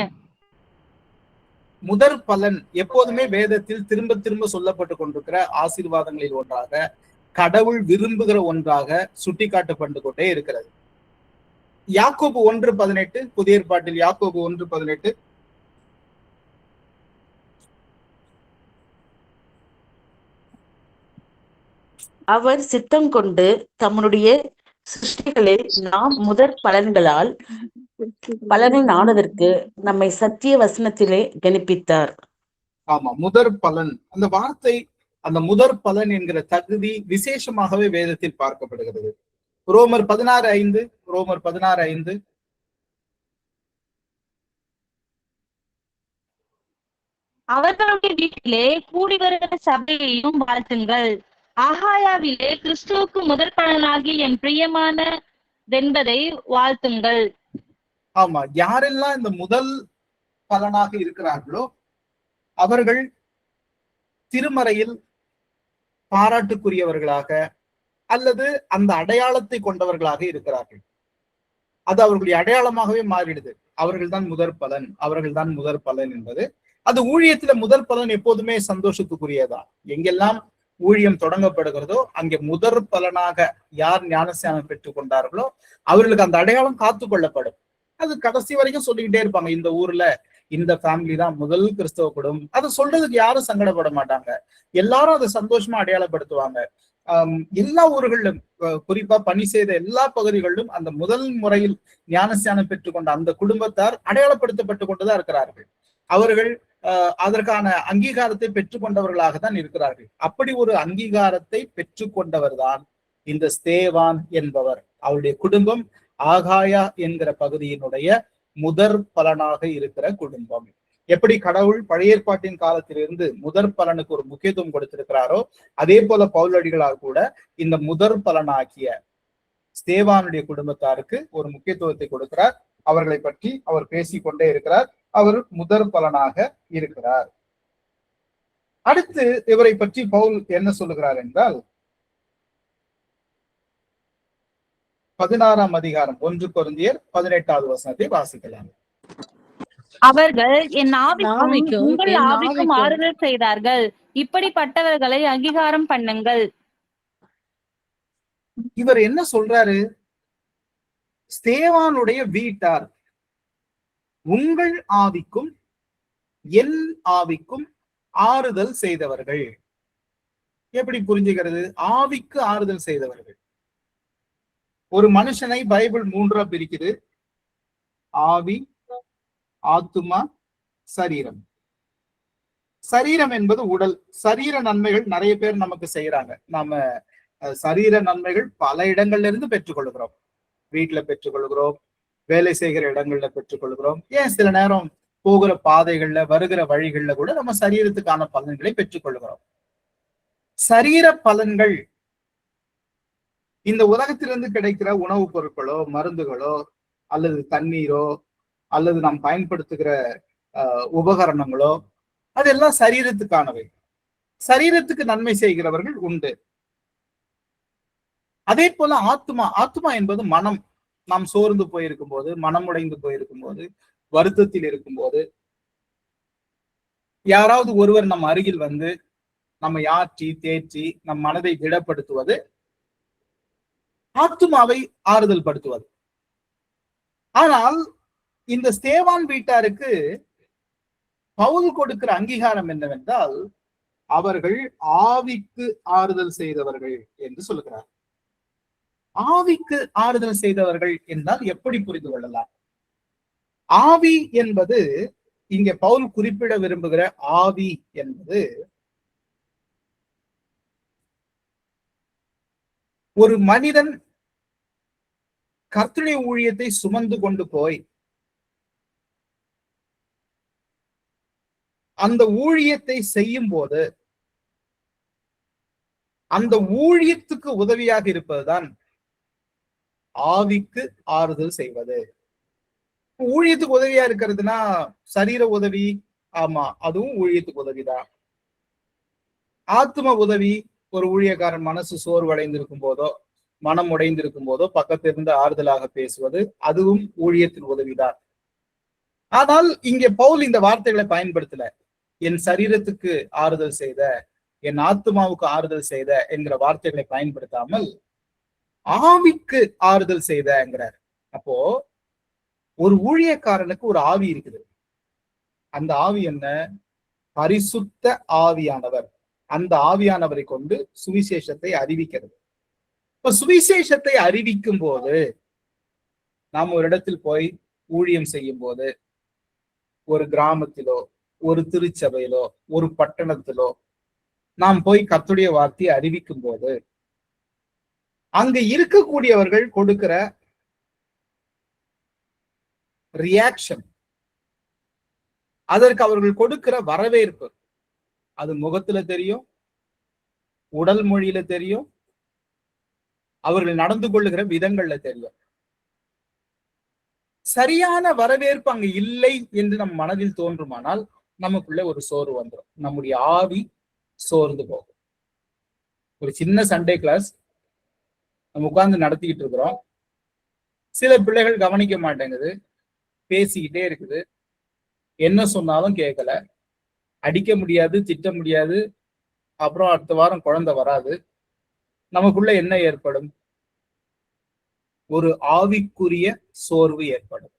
[SPEAKER 2] முதற் பலன் எப்போதுமே வேதத்தில் திரும்ப திரும்ப சொல்லப்பட்டு கொண்டிருக்கிற ஆசீர்வாதங்களில் ஒன்றாக, கடவுள் விரும்புகிற ஒன்றாக சுட்டி காட்டப்பட்டு கொண்டே இருக்கிறது. யாக்கோபு 1:18, புதிய ஏற்பாட்டில் யாக்கோபு 1:18.
[SPEAKER 4] அவர் சித்தம் கொண்டு தம்முடைய சிருஷ்டிகளை நாம் முதற் பலனை நாடுவதற்கு நம்மை சத்திய வசனத்திலே கணிப்பித்தார்.
[SPEAKER 2] ஆமா, முதற் பலன். அந்த வார்த்தை, அந்த முதற் பலன் என்கிற தகுதி விசேஷமாகவே வேதத்தில் பார்க்கப்படுகிறது. ரோமர் 16:5.
[SPEAKER 5] அவர்களுடைய வீட்டிலே கூடி வருகிற சபையையும் வாழ்த்துங்கள். ஆகாயாவிலே கிறிஸ்துவுக்கு முதற் பலனாகி என் பிரியமானதென்பதை வாழ்த்துங்கள்.
[SPEAKER 2] ஆமா, யாரெல்லாம் இந்த முதல் பலனாக இருக்கிறார்களோ அவர்கள் திருமறையில் பாராட்டுக்குரியவர்களாக அல்லது அந்த அடையாளத்தை கொண்டவர்களாக இருக்கிறார்கள். அது அவர்களுடைய அடையாளமாகவே மாறிடுது. அவர்கள் தான் முதற் பலன், அவர்கள் தான் முதற் பலன் என்பது. அது ஊழியத்துல முதற் பலன் எப்போதுமே சந்தோஷத்துக்குரியதா. எங்கெல்லாம் ஊழியம் தொடங்கப்படுகிறதோ அங்கே முதற் பலனாக யார் ஞானஸ்நானம் பெற்றுக் கொண்டார்களோ அவர்களுக்கு அந்த அடையாளம் காத்து கொள்ளப்படும். அது கடைசி வரைக்கும் சொல்லிக்கிட்டே இருப்பாங்க, இந்த ஊர்ல இந்த ஃபேமிலி தான் முதல் கிறிஸ்தவ குடும்பம். அதை சொல்றதுக்கு யாரும் சங்கடப்பட மாட்டாங்க. எல்லாரும் அதை சந்தோஷமா அடையாளப்படுத்துவாங்க. எல்லா ஊர்களிலும், குறிப்பா பணி செய்த எல்லா பகுதிகளிலும் அந்த முதல் முறையில் ஞானஸ்நானம் பெற்றுக்கொண்ட அந்த குடும்பத்தார் அடையாளப்படுத்தப்பட்டு கொண்டுதான் இருக்கிறார்கள். அவர்கள் அதற்கான அங்கீகாரத்தை பெற்றுக்கொண்டவர்களாக தான் இருக்கிறார்கள். அப்படி ஒரு அங்கீகாரத்தை பெற்றுக்கொண்டவர் தான் இந்த ஸ்தேவான் என்பவர். அவருடைய குடும்பம் ஆகாயா என்கிற பகுதியினுடைய முதற் பலனாக இருக்கிற குடும்பம். எப்படி கடவுள் பழைய ஏற்பாட்டின் காலத்திலிருந்து முதற் பலனுக்கு ஒரு முக்கியத்துவம் கொடுத்திருக்கிறாரோ அதே போல பவுலடிகளால் கூட இந்த முதற் பலனாகிய ஸ்தேவானுடைய குடும்பத்தாருக்கு ஒரு முக்கியத்துவத்தை கொடுக்கிறார். அவர்களை பற்றி அவர் பேசிக்கொண்டே இருக்கிறார். அவர் முதற் பலனாக இருக்கிறார். அடுத்து இவரை பற்றி பவுல் என்ன சொல்லுகிறார் என்றால் 16ஆம் அதிகாரம் 1 கொரிந்தியர் 18வது வசனத்தை வாசிக்கலாம்.
[SPEAKER 5] அவர்கள் என் ஆவிக்கும் உங்கள் ஆவிக்கும் ஆறுதல் செய்தார்கள். இப்படிப்பட்டவர்களை அங்கீகாரம் பண்ணுங்கள்.
[SPEAKER 2] இவர் என்ன சொல்றாரு? ஸ்தேவானுடைய வீட்டார் உங்கள் ஆவிக்கும் என் ஆவிக்கும் ஆறுதல் செய்தவர்கள். எப்படி புரிஞ்சுக்கிறது? ஆவிக்கு ஆறுதல் செய்தவர்கள். ஒரு மனுஷனை பைபிள் 3ஆ பிரிக்குது. ஆவி, ஆத்துமா, சரீரம். சரீரம் என்பது உடல். சரீர நன்மைகள் நிறைய பேர் நமக்கு செய்யறாங்க. நாம சரீர நன்மைகள் பல இடங்கள்ல இருந்து பெற்றுக்கொள்கிறோம். வீட்டுல பெற்றுக்கொள்கிறோம், வேலை செய்கிற இடங்கள்ல பெற்றுக்கொள்கிறோம். ஏன் சில நேரம் போகிற பாதைகள்ல, வருகிற வழிகள்ல கூட நம்ம சரீரத்துக்கான பலன்களை பெற்றுக்கொள்கிறோம். சரீர பலன்கள் இந்த உலகத்திலிருந்து கிடைக்கிற உணவுப் பொருட்களோ, மருந்துகளோ, அல்லது தண்ணீரோ, அல்லது நாம் பயன்படுத்துகிற உபகரணங்களோ, அதெல்லாம் சரீரத்துக்கானவை. சரீரத்துக்கு நன்மை செய்கிறவர்கள் உண்டு. அதே போல ஆத்மா. ஆத்மா என்பது மனம். நாம் சோர்ந்து போயிருக்கும் போது, மனம் உடைந்து போயிருக்கும் போது, வருத்தத்தில் இருக்கும் போது, யாராவது ஒருவர் நம் அருகில் வந்து நம்மை ஆற்றி தேற்றி நம் மனதை திடப்படுத்துவது ஆத்துமாவை ஆறுதல் படுத்துவது. ஆனால் இந்த ஸ்தேவான் வீட்டாருக்கு பவுல் கொடுக்கிற அங்கீகாரம் என்னவென்றால் அவர்கள் ஆவிக்கு ஆறுதல் செய்தவர்கள் என்று சொல்லுகிறார். ஆவிக்கு ஆறுதல் செய்தவர்கள் என்றால் எப்படி புரிந்து கொள்ளலாம்? ஆவி என்பது இங்கே பவுல் குறிப்பிட விரும்புகிற ஆவி என்பது ஒரு மனிதன் கர்த்தருடைய ஊழியத்தை சுமந்து கொண்டு போய் அந்த ஊழியத்தை செய்யும் போது அந்த ஊழியத்துக்கு உதவியாக இருப்பதுதான் ஆவிக்கு ஆறுதல் செய்வது. ஊழியத்துக்கு உதவியா இருக்கிறதுனா சரீர உதவி, ஆமா, அதுவும் ஊழியத்துக்கு உதவிதான். ஆத்ம உதவி, ஒரு ஊழியக்காரன் மனசு சோர்வடைந்திருக்கும் போதோ, மனம் உடைந்திருக்கும் போதோ பக்கத்திலிருந்து ஆறுதலாக பேசுவது, அதுவும் ஊழியத்தின் உதவிதான். ஆனால் இங்கே பவுல் இந்த வார்த்தைகளை பயன்படுத்தல. என் சரீரத்துக்கு ஆறுதல் செய்த, என் ஆத்மாவுக்கு ஆறுதல் செய்த என்கிற வார்த்தைகளை பயன்படுத்தாமல் ஆவிக்கு ஆறுதல் செய்தங்கிறார். அப்போ ஒரு ஊழியக்காரனுக்கு ஒரு ஆவி இருக்குது. அந்த ஆவி என்ன? பரிசுத்த ஆவியானவர். அந்த ஆவியானவரை கொண்டு சுவிசேஷத்தை அறிவிக்கிறது. இப்ப சுவிசேஷத்தை அறிவிக்கும் போது, நாம் ஒரு இடத்தில் போய் ஊழியம் செய்யும் போது, ஒரு கிராமத்திலோ, ஒரு திருச்சபையிலோ, ஒரு பட்டணத்திலோ நாம் போய் கர்த்தருடைய வார்த்தையை அறிவிக்கும் போது அங்க இருக்கக்கூடியவர்கள் கொடுக்கிற ரியாக்ஷன், அதற்கு அவர்கள் கொடுக்கிற வரவேற்பு, அது முகத்துல தெரியும், உடல் மொழியில தெரியும், அவர்கள் நடந்து கொள்ளுகிற விதங்கள்ல தெரியும். சரியான வரவேற்பு அங்கு இல்லை என்று நம் மனதில் தோன்றுமானால் நமக்குள்ள ஒரு சோர்வு வந்துடும், நம்முடைய ஆவி சோர்ந்து போகும். ஒரு சின்ன சண்டே கிளாஸ் நம்ம உட்கார்ந்து நடத்திக்கிட்டு இருக்கிறோம், சில பிள்ளைகள் கவனிக்க மாட்டேங்குது, பேசிக்கிட்டே இருக்குது, என்ன சொன்னாலும் கேட்கல, அடிக்க முடியாது, திட்ட முடியாது, அப்புறம் அடுத்த வாரம் குழந்தை வராது. நமக்குள்ள என்ன ஏற்படும்? ஒரு ஆவிக்குரிய சோர்வு ஏற்படும்.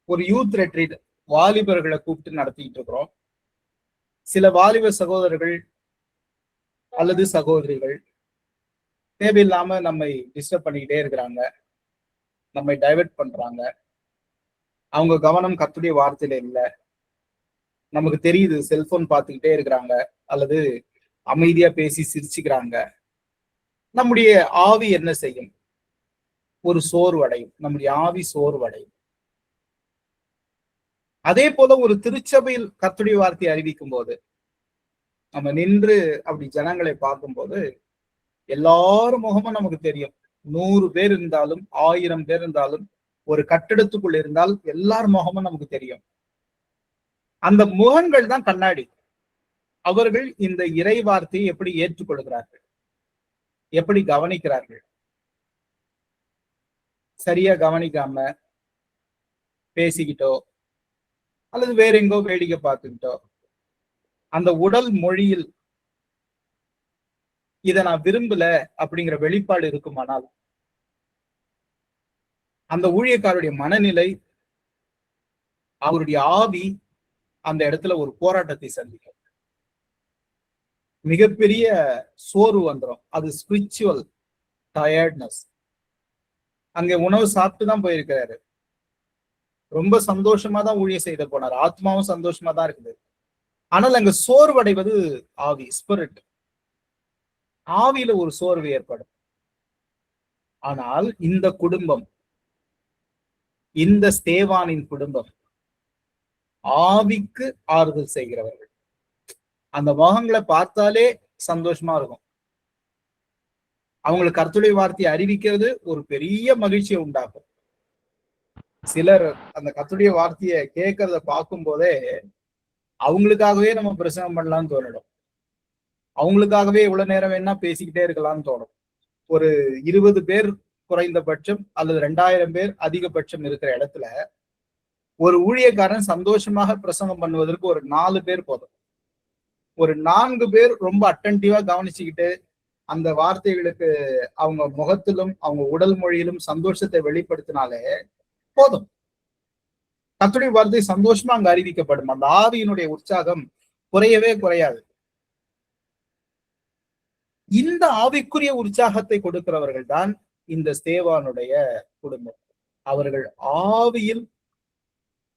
[SPEAKER 2] ஒரு யூத் ரெட்ரீட் வாலிபர்களை கூப்பிட்டு நடத்திட்டு இருக்கிறோம். சில வாலிப சகோதரர்கள் அல்லது சகோதரிகள் தேவையில்லாம நம்மை டிஸ்டர்ப் பண்ணிக்கிட்டே இருக்கிறாங்க, நம்மை டைவர்ட் பண்றாங்க. அவங்க கவனம் கர்த்தருடைய வார்த்தையில இல்லை, நமக்கு தெரியுது, செல்போன் பார்த்துக்கிட்டே இருக்கிறாங்க அல்லது அமைதியா பேசி சிரிச்சுக்கிறாங்க. நம்முடைய ஆவி என்ன செய்யும்? ஒரு சோர்வடையும், நம்முடைய ஆவி சோர்வடையும். அதே போல ஒரு திருச்சபையில் கர்த்தருடைய வார்த்தையை அறிவிக்கும் போது நம்ம நின்று அப்படி ஜனங்களை பார்க்கும்போது எல்லாரும் முகமும் நமக்கு தெரியும். 100 பேர் இருந்தாலும் 1000 பேர் இருந்தாலும் ஒரு கட்டிடத்துக்குள் இருந்தால் எல்லார் முகமும் நமக்கு தெரியும். அந்த முகங்கள் தான் கண்ணாடி. அவர்கள் இந்த இறை வார்த்தையை எப்படி ஏற்றுக்கொள்கிறார்கள், எப்படி கவனிக்கிறார்கள்? சரியா கவனிக்காம பேசிக்கிட்டோ அல்லது வேற எங்கோ வேடிக்கை பார்த்துக்கிட்டோ அந்த உடல் மொழியில் இதை நான் விரும்பல அப்படிங்கிற வெளிப்பாடு இருக்குமானால் அந்த ஊழியக்காரருடைய மனநிலை, அவருடைய ஆவி அந்த இடத்துல ஒரு போராட்டத்தை சந்திக்கும், மிகப்பெரிய சோர்வு வந்துடும். அது ஸ்பிரிச்சுவல் டயர்ட்னஸ். அங்க உணவு சாப்பிட்டு தான் போயிருக்கிறாரு, ரொம்ப சந்தோஷமா தான் ஊழியம் செய்த போனார், ஆத்மாவும் சந்தோஷமா தான் இருக்குது. ஆனால் அங்க சோர்வடைவது ஆவி, ஸ்பிரிட். ஆவியில ஒரு சோர்வு ஏற்படும். ஆனால் இந்த குடும்பம், இந்த ஸ்தேவானின் குடும்பம் ஆவிக்கு ஆறுதல் செய்கிறவர்கள். அந்த முகங்களை பார்த்தாலே சந்தோஷமா இருக்கும். அவங்களுக்கு கர்த்தருடைய வார்த்தையை அறிவிக்கிறது ஒரு பெரிய மகிழ்ச்சியை உண்டாக்கும். சிலர் அந்த கர்த்தருடைய வார்த்தையை கேட்கறத பார்க்கும் போதே அவங்களுக்காகவே நம்ம பிரசங்கம் பண்ணலாம்னு தோணிடும், அவங்களுக்காகவே இவ்வளவு நேரம் வேணா பேசிக்கிட்டே இருக்கலாம்னு தோணும். ஒரு 20 பேர் குறைந்தபட்சம் அல்லது 2000 பேர் அதிகபட்சம் இருக்கிற இடத்துல ஒரு ஊழியக்காரன் சந்தோஷமாக பிரசங்கம் பண்ணுவதற்கு ஒரு 4 பேர் போதும். ஒரு 4 பேர் ரொம்ப அட்டன்டிவா கவனிச்சுக்கிட்டு அந்த வார்த்தைகளுக்கு அவங்க முகத்திலும் அவங்க உடல் மொழியிலும் சந்தோஷத்தை வெளிப்படுத்தினாலே போதும். கர்த்தருடைய வார்த்தை சந்தோஷமா அங்க அறிவிக்கப்படும். அந்த ஆவியினுடைய உற்சாகம் குறையவே குறையாது. இந்த ஆவிக்குரிய உற்சாகத்தை கொடுக்கிறவர்கள் தான் இந்த ஸ்தேவானுடைய குடும்பம். அவர்கள் ஆவியில்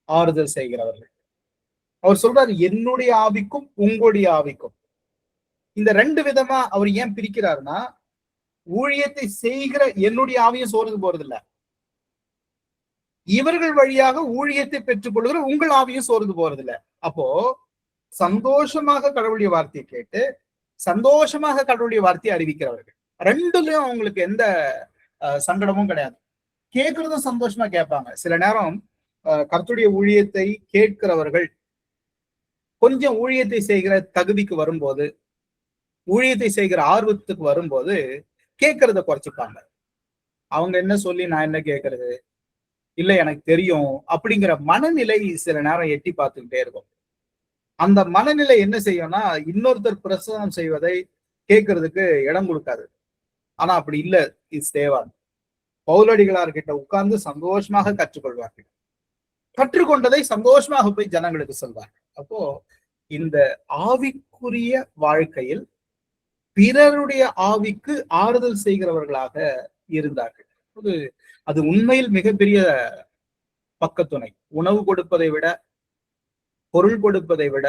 [SPEAKER 2] ஆறுதல் செய்கிறவர்கள். அவர் சொல்றாரு, என்னுடைய ஆவிக்கும் உங்களுடைய ஆவிக்கும். இந்த 2 விதமா அவர் ஏன் பிரிக்கிறாருன்னா, ஊழியத்தை செய்கிற என்னுடைய ஆவியும் சோர்ந்து போறது இல்ல, இவர்கள் வழியாக ஊழியத்தை பெற்றுக் கொள்கிற உங்கள் ஆவியும் சோர்ந்து போறது இல்ல. அப்போ சந்தோஷமாக கடவுளுடைய வார்த்தையை கேட்டு சந்தோஷமாக கடவுளுடைய வார்த்தையை அறிவிக்கிறவர்கள், 2லயும் அவங்களுக்கு எந்த சங்கடமும் கிடையாது. கேட்கறதும் சந்தோஷமா கேட்பாங்க. சில நேரம் கர்த்தருடைய ஊழியத்தை கேட்கிறவர்கள் கொஞ்சம் ஊழியத்தை செய்கிற தகுதிக்கு வரும்போது, ஊழியத்தை செய்கிற ஆர்வத்துக்கு வரும்போது கேட்கறத குறைச்சிப்பாங்க. அவங்க என்ன சொல்லி நான் என்ன கேட்கறது, இல்ல எனக்கு தெரியும் அப்படிங்கிற மனநிலை சில நேரம் எட்டி பார்த்துக்கிட்டே இருக்கும். அந்த மனநிலை என்ன செய்யும்னா, இன்னொருத்தர் பிரசங்கம் செய்வதை கேட்கறதுக்கு இடம் கொடுக்காது. ஆனா அப்படி இல்லை. ஸ்தேவான் பவுலடிகளார்கிட்ட உட்கார்ந்து சந்தோஷமாக கற்றுக்கொள்வார்கள், கற்றுக்கொண்டதை சந்தோஷமாக போய் ஜனங்களுக்கு சொல்வார்கள். அப்போ இந்த ஆவிக்குரிய வாழ்க்கையில் பிறருடைய ஆவிக்கு ஆறுதல் செய்கிறவர்களாக இருந்தார்கள். அது உண்மையில் மிகப்பெரிய பக்கத்துணை. உணவு கொடுப்பதை விட, பொருள் கொடுப்பதை விட,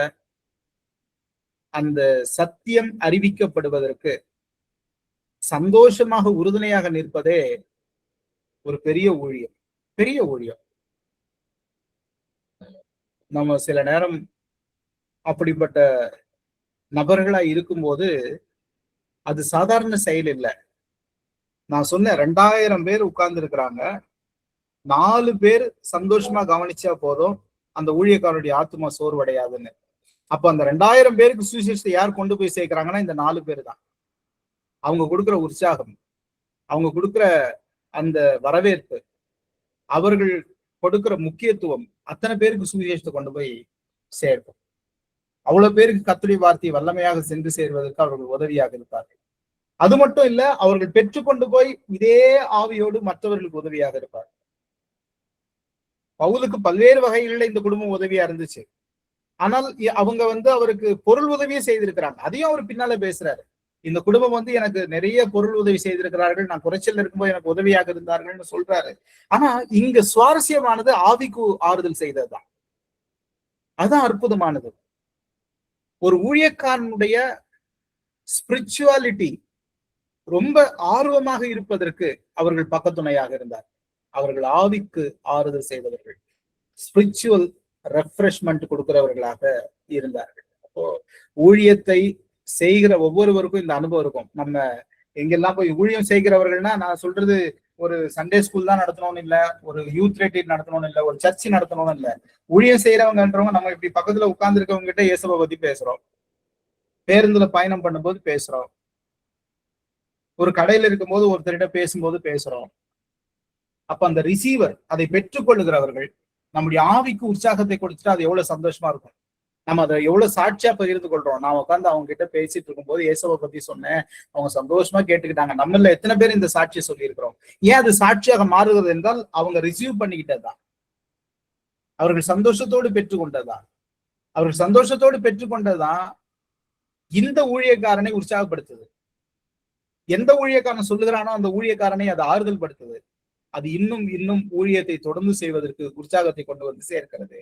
[SPEAKER 2] அந்த சத்தியம் அறிவிக்கப்படுவதற்கு சந்தோஷமாக உறுதுணையாக நிற்பதே ஒரு பெரிய ஊழியம், பெரிய ஊழியம். நம்ம சில நேரம் அப்படிப்பட்ட நபர்களா இருக்கும்போது அது சாதாரண செயல் இல்லை. நான் சொன்ன 2000 பேர் உட்கார்ந்து இருக்கிறாங்க, 4 பேர் சந்தோஷமா கவனிச்சா போதும், அந்த ஊழியக்காரருடைய ஆத்மா சோர்வடையாதுன்னு. அப்ப அந்த 2000 பேருக்கு சுவிசேஷத்தை யார் கொண்டு போய் சேர்க்கிறாங்கன்னா இந்த 4 பேர் தான். அவங்க கொடுக்குற உற்சாகம், அவங்க கொடுக்குற அந்த வரவேற்பு, அவர்கள் கொடுக்கிற முக்கியத்துவம் அத்தனை பேருக்கு சுவிசேஷத்தை கொண்டு போய் சேர்க்கும். அவ்வளவு பேருக்கு கர்த்தருடைய வார்த்தை வல்லமையாக சென்று சேர்வதற்கு அவர்கள் உதவியாக இருப்பார்கள். அது மட்டும் இல்ல, அவர்கள் பெற்றுக்கொண்டு போய் இதே ஆவியோடு மற்றவர்களுக்கு உதவியாக இருப்பார்கள். பவுலுக்கு பல்வேறு வகைகளில் இந்த குடும்பம் உதவியா இருந்துச்சு. ஆனால் அவங்க அவருக்கு பொருள் உதவியே செய்திருக்கிறாங்க. அதையும் அவர் பின்னால பேசுறாரு. இந்த குடும்பம் எனக்கு நிறைய பொருள் உதவி செய்திருக்கிறார்கள், நான் குறைச்சல் இருக்கும்போது எனக்கு உதவியாக இருந்தார்கள்னு சொல்றாரு. ஆனா இங்க சுவாரஸ்யமானது ஆவிக்கு ஆறுதல் செய்ததுதான். அதுதான் அற்புதமானது. ஒரு ஊழியக்காரனுடைய ஸ்பிரிச்சுவாலிட்டி ரொம்ப ஆர்வமாக இருப்பதற்கு அவர்கள் பக்கத்துணையாக இருந்தார். அவர்கள் ஆவிக்கு ஆறுதல் செய்தவர்கள், ஸ்பிரிச்சுவல் ரெஃப்ரெஷ்மெண்ட் கொடுக்கிறவர்களாக இருந்தார்கள். அப்போ ஊழியத்தை செய்கிற ஒவ்வொருவருக்கும் இந்த அனுபவம் இருக்கும். நம்ம எங்கெல்லாம் போய் ஊழியம் செய்கிறவர்கள்னா, நான் சொல்றது ஒரு சண்டே ஸ்கூல் தான் நடத்தணும்னு இல்ல, ஒரு யூத் ரெட்ரீட் நடத்தணும்னு இல்ல, ஒரு சர்ச்சு நடத்தணும்னு இல்ல. ஊழியம் செய்யறவங்கன்றவங்க நம்ம இப்படி பக்கத்துல உட்கார்ந்து இருக்கவங்க கிட்ட இயேசுவை பத்தி பேசுறோம், பேருந்துல பயணம் பண்ணும்போது பேசுறோம், ஒரு கடையில இருக்கும் போது ஒருத்தரிட்ட பேசும்போது பேசுறோம். அப்ப அந்த ரிசீவர், அதை பெற்றுக்கொள்ளுகிறவர்கள் நம்முடைய ஆவிக்கு உற்சாகத்தை கொடுத்துட்டு அது எவ்வளவு சந்தோஷமா இருக்கும். நம்ம அதை எவ்வளவு சாட்சியா பகிர்ந்து கொள்றோம். நான் உட்காந்து அவங்க கிட்ட பேசிட்டு இருக்கும் போது இயேசுவை பத்தி சொன்னேன், அவங்க சந்தோஷமா கேட்டுக்கிட்டாங்க. நம்மள எத்தனை பேர் இந்த சாட்சியை சொல்லியிருக்கிறோம்? ஏன் அது சாட்சியாக மாறுகிறது என்றால் அவங்க ரிசீவ் பண்ணிக்கிட்டதுதான், அவர்கள் சந்தோஷத்தோடு பெற்றுக்கொண்டதுதான். அவர்கள் சந்தோஷத்தோடு பெற்றுக்கொண்டதுதான் இந்த ஊழியக்காரனை உற்சாகப்படுத்துது. எந்த ஊழியக்காரன் சொல்லுகிறானோ அந்த ஊழியக்காரனை அது ஆறுதல் படுத்துது. அது இன்னும் இன்னும் ஊழியத்தை தொடர்ந்து செய்வதற்கு உற்சாகத்தை கொண்டு வந்து சேர்க்கிறது.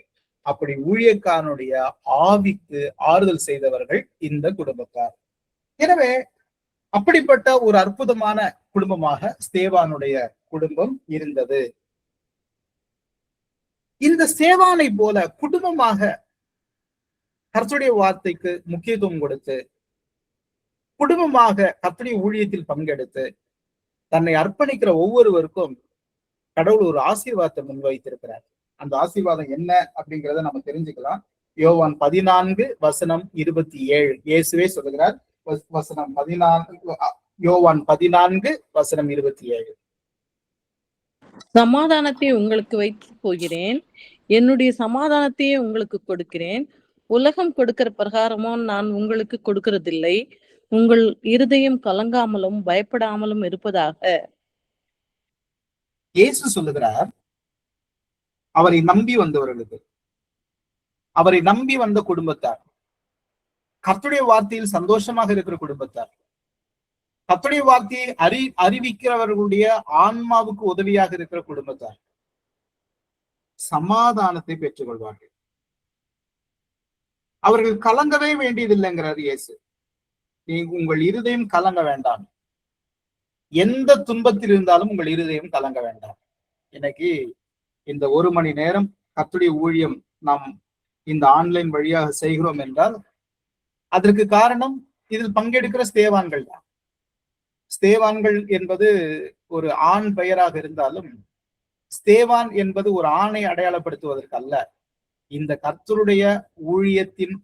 [SPEAKER 2] அப்படி ஊழியக்காரனுடைய ஆவிக்கு ஆறுதல் செய்தவர்கள் இந்த குடும்பத்தார். எனவே அப்படிப்பட்ட ஒரு அற்புதமான குடும்பமாக ஸ்தேவானுடைய குடும்பம் இருந்தது. இந்த ஸ்தேவானை போல குடும்பமாக கர்த்தருடைய வார்த்தைக்கு முக்கியத்துவம் கொடுத்து, குடும்பமாக கர்த்தருடைய ஊழியத்தில் பங்கெடுத்து தன்னை அர்ப்பணிக்கிற ஒவ்வொருவருக்கும் கடவுள் ஒரு ஆசீர்வாதத்தை முன்வைத்திருக்கிறார். அந்த ஆசீர்வாதம் என்ன அப்படிங்கிறத நம்ம தெரிஞ்சுக்கலாம். யோவான் 14:27 இயேசுவே சொல்லுகிறார். வசனம் 14, யோவான் 14:27.
[SPEAKER 6] சமாதானத்தை உங்களுக்கு வைத்து போகிறேன், என்னுடைய சமாதானத்தையே உங்களுக்கு கொடுக்கிறேன். உலகம் கொடுக்கிற பிரகாரமோ நான் உங்களுக்கு கொடுக்கிறதில்லை. உங்கள் இருதயம் கலங்காமலும் பயப்படாமலும் இருப்பதாக.
[SPEAKER 2] இயேசு சொல்லுகிறார், அவரை நம்பி வந்தவர்களுக்கு, அவரை நம்பி வந்த குடும்பத்தார், கர்த்தருடைய வார்த்தையில் சந்தோஷமாக இருக்கிற குடும்பத்தார், கர்த்தருடைய வார்த்தையை அறிவிக்கிறவர்களுடைய ஆன்மாவுக்கு உதவியாக இருக்கிற குடும்பத்தார் சமாதானத்தை பெற்றுக்கொள்வார்கள். அவர்கள் கலங்கவே வேண்டியதில்லைங்கிறார் இயேசு. உங்கள் இருதயம் கலங்க வேண்டாம். எந்த துன்பத்தில் இருந்தாலும் உங்கள் இருதயம் கலங்க வேண்டாம். இன்னைக்கு இந்த 1 மணி நேரம் கர்த்தருடைய ஊழியம் நாம் இந்த ஆன்லைன் வழியாக செய்கிறோம் என்றால் அதற்கு காரணம் இதில் பங்கெடுக்கிற ஸ்தேவான்கள் தான். ஸ்தேவான்கள் என்பது ஒரு ஆண் பெயராக இருந்தாலும் ஸ்தேவான் என்பது ஒரு ஆணை அடையாளப்படுத்துவதற்கு அல்ல. இந்த கர்த்தருடைய ஊழியத்தின்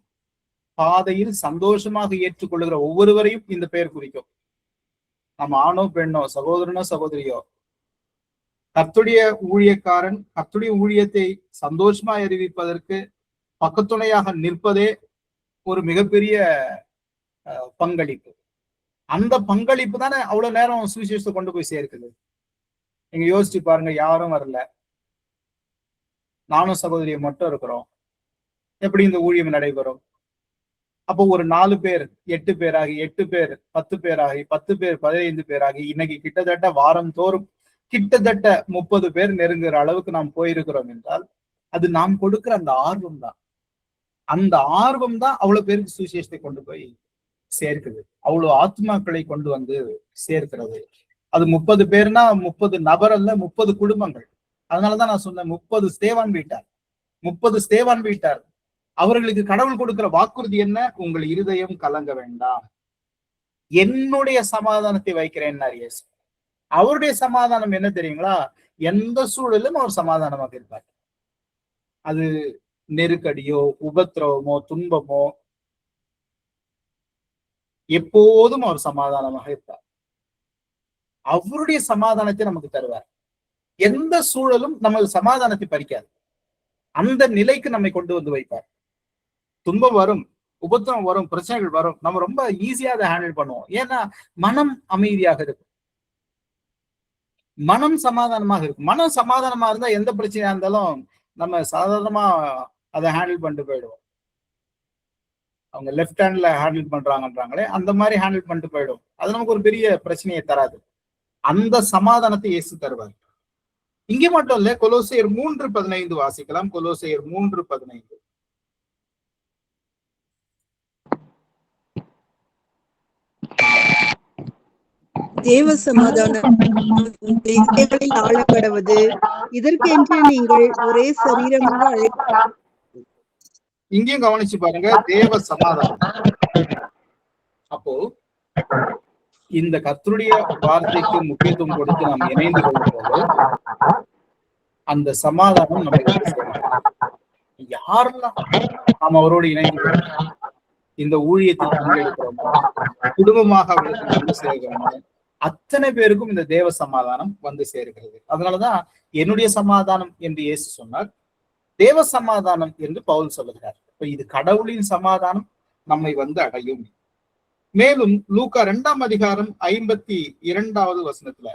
[SPEAKER 2] பாதையில் சந்தோஷமாக ஏற்றுக்கொள்ளுகிற ஒவ்வொருவரையும் இந்த பெயர் குறிக்கும். நம்ம ஆணோ பெண்ணோ, சகோதரனோ சகோதரியோ, கர்த்தருடைய ஊழியக்காரன் கர்த்தருடைய ஊழியத்தை சந்தோஷமா அறிவிப்பதற்கு பக்கத்துணையாக நிற்பதே ஒரு மிகப்பெரிய பங்களிப்பு. அந்த பங்களிப்பு தானே அவ்வளவு நேரம் சுவிசேஷத்தை கொண்டு போய் சேர்க்குது. நீங்க யோசிச்சு பாருங்க, யாரும் வரல, நானும் சகோதரியும் மட்டும் இருக்கிறோம், எப்படி இந்த ஊழியம் நடைபெறும்? அப்போ ஒரு 4 பேர் 8 பேராகி, 8 பேர் 10 பேராகி, 10 பேர் 15 பேராகி, இன்னைக்கு கிட்டத்தட்ட வாரம் தோறும் கிட்டத்தட்ட 30 பேர் நெருங்குற அளவுக்கு நாம் போயிருக்கிறோம் என்றால் அது நாம் கொடுக்கிற அந்த ஆர்வம் தான். அந்த ஆர்வம் தான் அவ்வளவு பேருக்கு சுவிசேஷத்தை கொண்டு போய் சேர்க்குது, அவ்வளவு ஆத்மாக்களை கொண்டு வந்து சேர்க்கிறது. அது 30 பேர்னா 30 நபர் அல்ல, 30 குடும்பங்கள். அதனாலதான் நான் சொன்னேன் 30 ஸ்தேவான் வீட்டார், 30 ஸ்தேவான் வீட்டார். அவர்களுக்கு கடவுள் கொடுக்கிற வாக்குறுதி என்ன? உங்கள் இருதயம் கலங்க வேண்டாம், என்னுடைய சமாதானத்தை வைக்கிறேன். இயேசு அவருடைய சமாதானம் என்ன தெரியுங்களா? எந்த சூழலும் அவர் சமாதானமாக இருப்பார். அது நெருக்கடியோ, உபத்திரவமோ, துன்பமோ, எப்போதும் அவர் சமாதானமாக இருப்பார். அவருடைய சமாதானத்தை நமக்கு தருவார். எந்த சூழலும் நமது சமாதானத்தை பறிக்காது. அந்த நிலைக்கு நம்மை கொண்டு வந்து வைப்பார். துன்பம் வரும், உபத்திரம் வரும், பிரச்சனைகள் வரும், நம்ம ரொம்ப ஈஸியா அதை ஹேண்டில் பண்ணுவோம். ஏன்னா மனம் அமைதியாக இருக்கும், மனம் சமாதானமாக இருக்கும். மனம் சமாதானமா இருந்தா எந்த பிரச்சனையா இருந்தாலும் நம்ம சாதாரணமா அதை ஹேண்டில் பண்ணிட்டு போயிடுவோம். அவங்க லெஃப்ட் ஹேண்ட்ல ஹேண்டில் பண்றாங்கன்றாங்களே, அந்த மாதிரி ஹேண்டில் பண்ணிட்டு போயிடும். அது நமக்கு ஒரு பெரிய பிரச்சனையை தராது. அந்த சமாதானத்தை இயேசு தருவார். இங்கே மட்டும் இல்ல, கொலோசையர் 3:15 வாசிக்கலாம். கொலோசையர் 3:15.
[SPEAKER 3] தேவ சமாதானம் ஆளக்கடவது, இதற்கென்று நீங்கள் ஒரே சரீரமாக
[SPEAKER 2] இங்கேயும் கவனிச்சு பாருங்க, தேவ சமாதானம். அப்போ இந்த கர்த்தருடைய வார்த்தைக்கு முக்கியத்துவம் கொடுத்து நாம் இணைந்து கொள்ளும் போது அந்த சமாதானம் நம்ம யாரெல்லாம் நாம் அவரோடு இணைந்து இந்த ஊழியத்தில் பங்கெடுக்கிறோமோ, குடும்பமாக அவர்களுக்கு வந்து சேர்கிறோமோ, அத்தனை பேருக்கும் இந்த தேவ சமாதானம் வந்து சேர்கிறது. அதனாலதான் என்னுடைய சமாதானம் என்று இயேசு சொன்னார், தேவ சமாதானம் என்று பவுல் சொல்லுகிறார். இப்ப இது கடவுளின் சமாதானம் நம்மை வந்து அடையும். மேலும் லூக்கா 2:52 வசனத்துல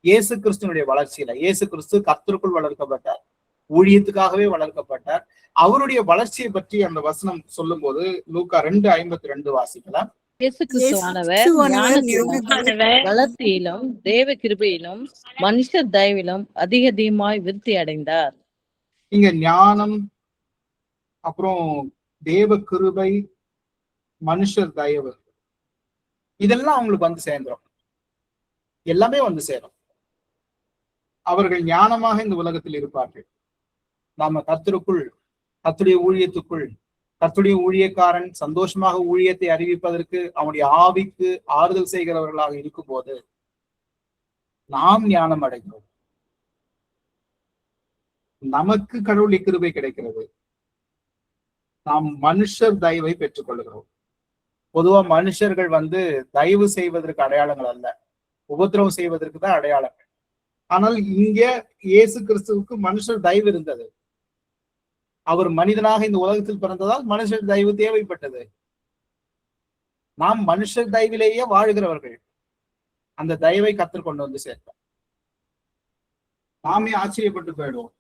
[SPEAKER 2] இயேசு கிறிஸ்துவனுடைய வளர்ச்சியில, இயேசு கிறிஸ்து கர்த்தருக்குள் வளர்க்கப்பட்டார், ஊழியத்துக்காகவே வளர்க்கப்பட்டார். அவருடைய வளர்ச்சியை பற்றி அந்த வசனம் சொல்லும் போது லூக்கா 2:52 வாசிக்கலாம்.
[SPEAKER 6] இயேசு கிறிஸ்துவானவர் வளர்ச்சியிலும் தேவ கிருபையிலும் மனுஷர் தயவிலும் அதிகமாய் விருத்தி அடைந்தார்.
[SPEAKER 2] இங்க ஞானம், அப்புறம் தேவ கிருபை, மனுஷர் தயவு, இதெல்லாம் அவங்களுக்கு வந்து சேர்ந்துடும். எல்லாமே வந்து சேரும். அவர்கள் ஞானமாக இந்த உலகத்தில் இருப்பார்கள். நாம கர்த்தருக்குள், கர்த்தருடைய ஊழியத்துக்குள், கர்த்தருடைய ஊழியக்காரன் சந்தோஷமாக ஊழியத்தை அறிவிப்பதற்கு அவனுடைய ஆவிக்கு ஆறுதல் செய்கிறவர்களாக இருக்கும் போது நாம் ஞானம் அடைகிறோம். நமக்கு கடவுளுடைய கிருபை கிடைக்கிறது. நாம் மனுஷர் தயவை பெற்றுக் கொள்கிறோம். பொதுவா மனுஷர்கள் வந்து தயவு செய்வதற்கு அடையாளங்கள் அல்ல, உபத்திரவம் செய்வதற்கு தான் அடையாளங்கள். ஆனால் இங்க இயேசு கிறிஸ்துவுக்கு மனுஷர் தயவு இருந்தது. அவர் மனிதனாக இந்த உலகத்தில் பிறந்ததால் மனுஷர் தயவு தேவைப்பட்டது. நாம் மனுஷர் தயவிலேயே வாழ்கிறவர்கள். அந்த தயவை கர்த்தர் கொண்டு வந்து சேர்த்தார். நாமே ஆச்சரியப்பட்டு போயிடுவோம்.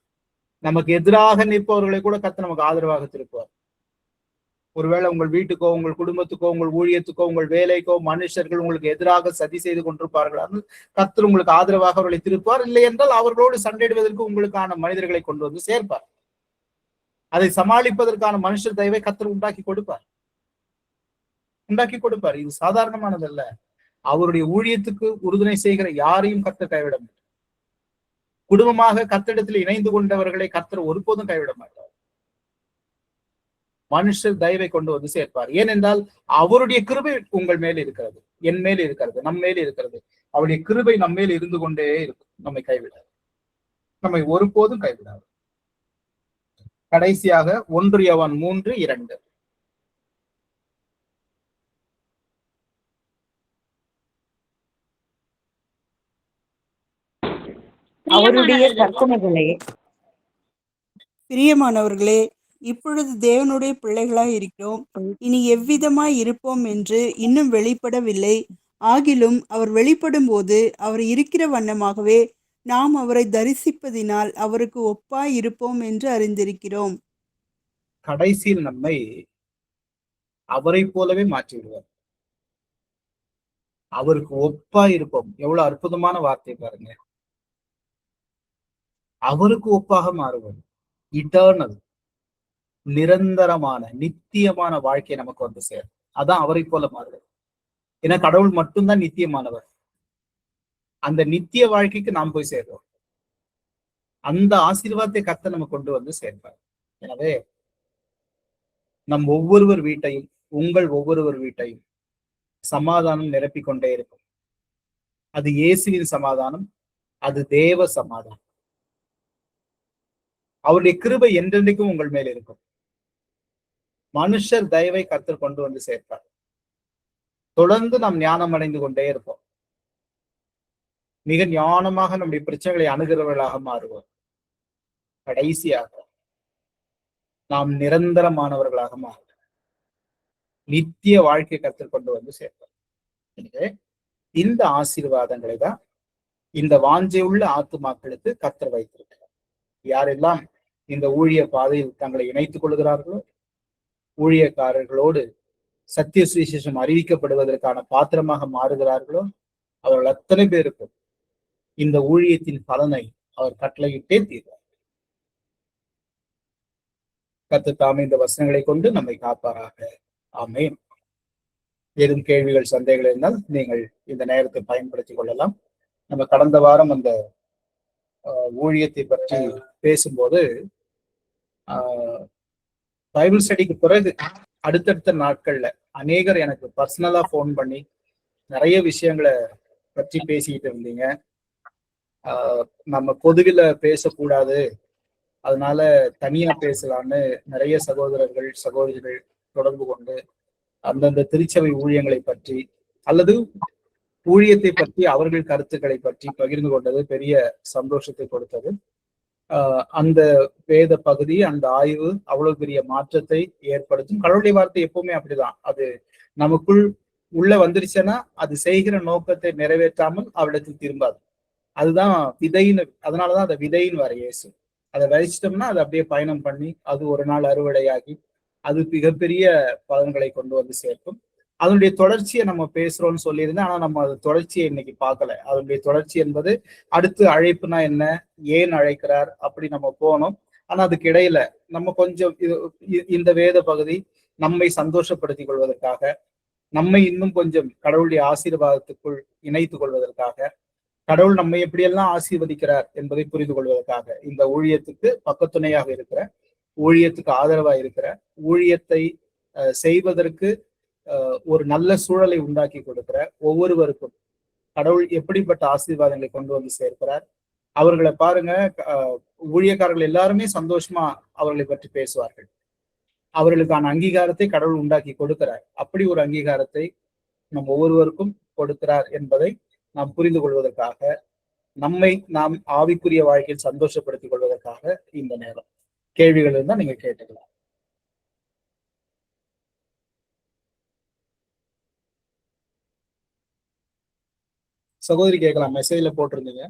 [SPEAKER 2] நமக்கு எதிராக நிற்பவர்களை கூட கர்த்தர் நமக்கு ஆதரவாக திருப்பார். ஒருவேளை உங்கள் வீட்டுக்கோ, உங்கள் குடும்பத்துக்கோ, உங்கள் ஊழியத்துக்கோ, உங்கள் வேலைக்கோ மனுஷர்கள் உங்களுக்கு எதிராக சதி செய்து கொண்டிருப்பார்கள், கர்த்தர் உங்களுக்கு ஆதரவாக அவர்களை திருப்பார். இல்லை என்றால் அவர்களோடு சண்டையிடுவதற்கு உங்களுக்கான மனிதர்களை கொண்டு வந்து சேர்ப்பார். அதை சமாளிப்பதற்கான மனுஷர் தயவை கர்த்தர் உண்டாக்கி கொடுப்பார். இது சாதாரணமானதல்ல. அவருடைய ஊழியத்துக்கு உறுதுணை செய்கிற யாரையும் கர்த்தர் கைவிட மாட்டார். குடும்பமாக கர்த்தரிடத்தில் இணைந்து கொண்டவர்களை கர்த்தர் ஒருபோதும் கைவிட மாட்டார். மனுஷர் தயவை கொண்டு வந்து சேர்ப்பார். ஏனென்றால் அவருடைய கிருபை உங்கள் மேல் இருக்கிறது, என் மேல் இருக்கிறது, நம் மேல் இருக்கிறது. அவருடைய கிருபை நம்ம மேல் இருந்து கொண்டே இருக்கும். நம்மை கைவிடாது, நம்மை ஒருபோதும் கைவிடாது. கடைசியாக 1 யோவான் 3:2.
[SPEAKER 4] அவருடைய கற்பனைகளே,
[SPEAKER 3] பிரியமானவர்களே, இப்பொழுது தேவனுடைய பிள்ளைகளாய் இருக்கிறோம், இனி எவ்விதமாய் இருப்போம் என்று இன்னும் வெளிப்படவில்லை. ஆகிலும் அவர் வெளிப்படும் போது அவர் இருக்கிற வண்ணமாகவே நாம் அவரை தரிசிப்பதினால் அவருக்கு ஒப்பாய் இருப்போம் என்று அறிந்திருக்கிறோம்.
[SPEAKER 2] கடைசியில் நம்மை அவரை போலவே மாற்றிவிடுவார். அவருக்கு ஒப்பாய் இருப்போம். எவ்வளவு அற்புதமான வார்த்தை பாருங்க. அவருக்கு ஒப்பாக மாறுவோம். இட்டர்னல், நிரந்தரமான, நித்தியமான வாழ்க்கை நமக்கு வந்து சேரும். அதான் அவரை போல மாறுவது. ஏன்னா கடவுள் மட்டும்தான் நித்தியமானவர். அந்த நித்திய வாழ்க்கைக்கு நாம் போய் சேர்றோம். அந்த ஆசீர்வாதத்தை கர்த்தர் நம்ம கொண்டு வந்து சேர்ப்பார். எனவே நம் ஒவ்வொருவர் வீட்டையும், உங்கள் ஒவ்வொருவர் வீட்டையும் சமாதானம் நிரப்பிக் கொண்டே இருக்கும். அது இயேசுவின் சமாதானம், அது தேவ சமாதானம். அவருடைய கிருபை என்றென்றைக்கும் உங்கள் மேல் இருக்கும். மனுஷர் தயவை கர்த்தர் கொண்டு வந்து சேர்ப்பார். தொடர்ந்து நாம் ஞானம் அடைந்து கொண்டே இருப்போம். மிக ஞானமாக நம்முடைய பிரச்சனைகளை அணுகிறவர்களாக மாறுவோம். கடைசியாக நாம் நிரந்தரமானவர்களாக மாறுவோம். நித்திய வாழ்க்கை கர்த்தர் கொண்டு வந்து சேர்ப்பார். எனவே இந்த ஆசீர்வாதங்களை தான் இந்த வாஞ்சை உள்ள ஆத்துமாக்களுக்கு கர்த்தர் வைத்திருக்கிறார். யாரெல்லாம் இந்த ஊழிய பாதையில் தங்களை இணைத்துக் கொள்கிறார்களோ, ஊழியக்காரர்களோடு சத்திய சுவிசேஷம் அறிவிக்கப்படுவதற்கான பாத்திரமாக மாறுகிறார்களோ, அவர்கள் அத்தனை பேருக்கும் இந்த ஊழியத்தின் பலனை அவர் கட்டளையிட்டே தீர்வார். கர்த்தர் தாமே இந்த வசனங்களை கொண்டு நம்மை காப்பாராக. ஆமென். ஏதும் கேள்விகள், சந்தேகங்கள் இருந்தால் நீங்கள் இந்த நேரத்தை பயன்படுத்திக் கொள்ளலாம். நம்ம கடந்த வாரம் அந்த ஊழியத்தை பற்றி பேசும்போது பைபிள் ஸ்டடிக்கு பிறகு அடுத்தடுத்த நாட்கள்ல அநேகர் எனக்கு பர்சனலா போன் பண்ணி நிறைய விஷயங்களை பற்றி பேசிக்கிட்டு இருந்தீங்க. நம்ம பொதுவில பேசக்கூடாது, அதனால தனியா பேசலான்னு நிறைய சகோதரர்கள் சகோதரிகள் தொடர்பு கொண்டு அந்தந்த திருச்சபை ஊழியங்களை பற்றி அல்லது ஊழியத்தை பற்றி அவர்கள் கருத்துக்களை பற்றி பகிர்ந்து கொண்டது பெரிய சந்தோஷத்தை கொடுத்தது. அந்த வேத பகுதி, அந்த ஆய்வு அவ்வளவு பெரிய மாற்றத்தை ஏற்படுத்தும். கடவுளுடைய வார்த்தை எப்பவுமே அப்படிதான். அது நமக்குள் உள்ள வந்துருச்சுன்னா அது செய்கிற நோக்கத்தை நிறைவேற்றாமல் அவரிடத்தில் திரும்பாது. அதுதான் விதைன்னு, அதனாலதான் அதை விதைன்னு வர இயேசு. அதை விதைச்சிட்டோம்னா அது அப்படியே பயணம் பண்ணி அது ஒரு நாள் அறுவடையாகி அது மிகப்பெரிய பலன்களை கொண்டு வந்து சேர்க்கும். அதனுடைய தொடர்ச்சியை நம்ம பேசுறோம்னு சொல்லியிருந்தேன். ஆனா நம்ம அது தொடர்ச்சியை இன்னைக்கு பார்க்கல. அதனுடைய தொடர்ச்சி என்பது அடுத்து அழைப்புனா என்ன, ஏன் அழைக்கிறார், அப்படி நம்ம போனோம். ஆனா அதுக்கு இடையில நம்ம கொஞ்சம் இந்த வேத பகுதி நம்மை சந்தோஷப்படுத்திக் கொள்வதற்காக, நம்மை இன்னும் கொஞ்சம் கடவுளுடைய ஆசீர்வாதத்துக்குள் இணைத்துக் கொள்வதற்காக, கடவுள் நம்மை எப்படியெல்லாம் ஆசீர்வதிக்கிறார் என்பதை புரிந்து கொள்வதற்காக, இந்த ஊழியத்துக்கு பக்கத்துணையாக இருக்கிற, ஊழியத்துக்கு ஆதரவாக இருக்கிற, ஊழியத்தை செய்வதற்கு ஒரு நல்ல சூழலை உண்டாக்கி கொடுக்கிற ஒவ்வொருவருக்கும் கடவுள் எப்படிப்பட்ட ஆசீர்வாதங்களை கொண்டு வந்து சேர்க்கிறார். அவர்களை பாருங்க, ஊழியக்காரர்கள் எல்லாருமே சந்தோஷமா அவர்களை பற்றி பேசுவார்கள். அவர்களுக்கான அங்கீகாரத்தை கடவுள் உண்டாக்கி கொடுக்கிறார். அப்படி ஒரு அங்கீகாரத்தை நம் ஒவ்வொருவருக்கும் கொடுக்கிறார் என்பதை நாம் புரிந்து கொள்வதற்காக, நம்மை நாம் ஆவிக்குரிய வாழ்க்கையில் சந்தோஷப்படுத்திக் கொள்வதற்காக இந்த நேரம். கேள்விகள் இருந்தால் நீங்க கேட்டுக்கலாம். சகோதரி கேட்கலாம், மெசேஜ்ல போட்டிருந்தீங்க.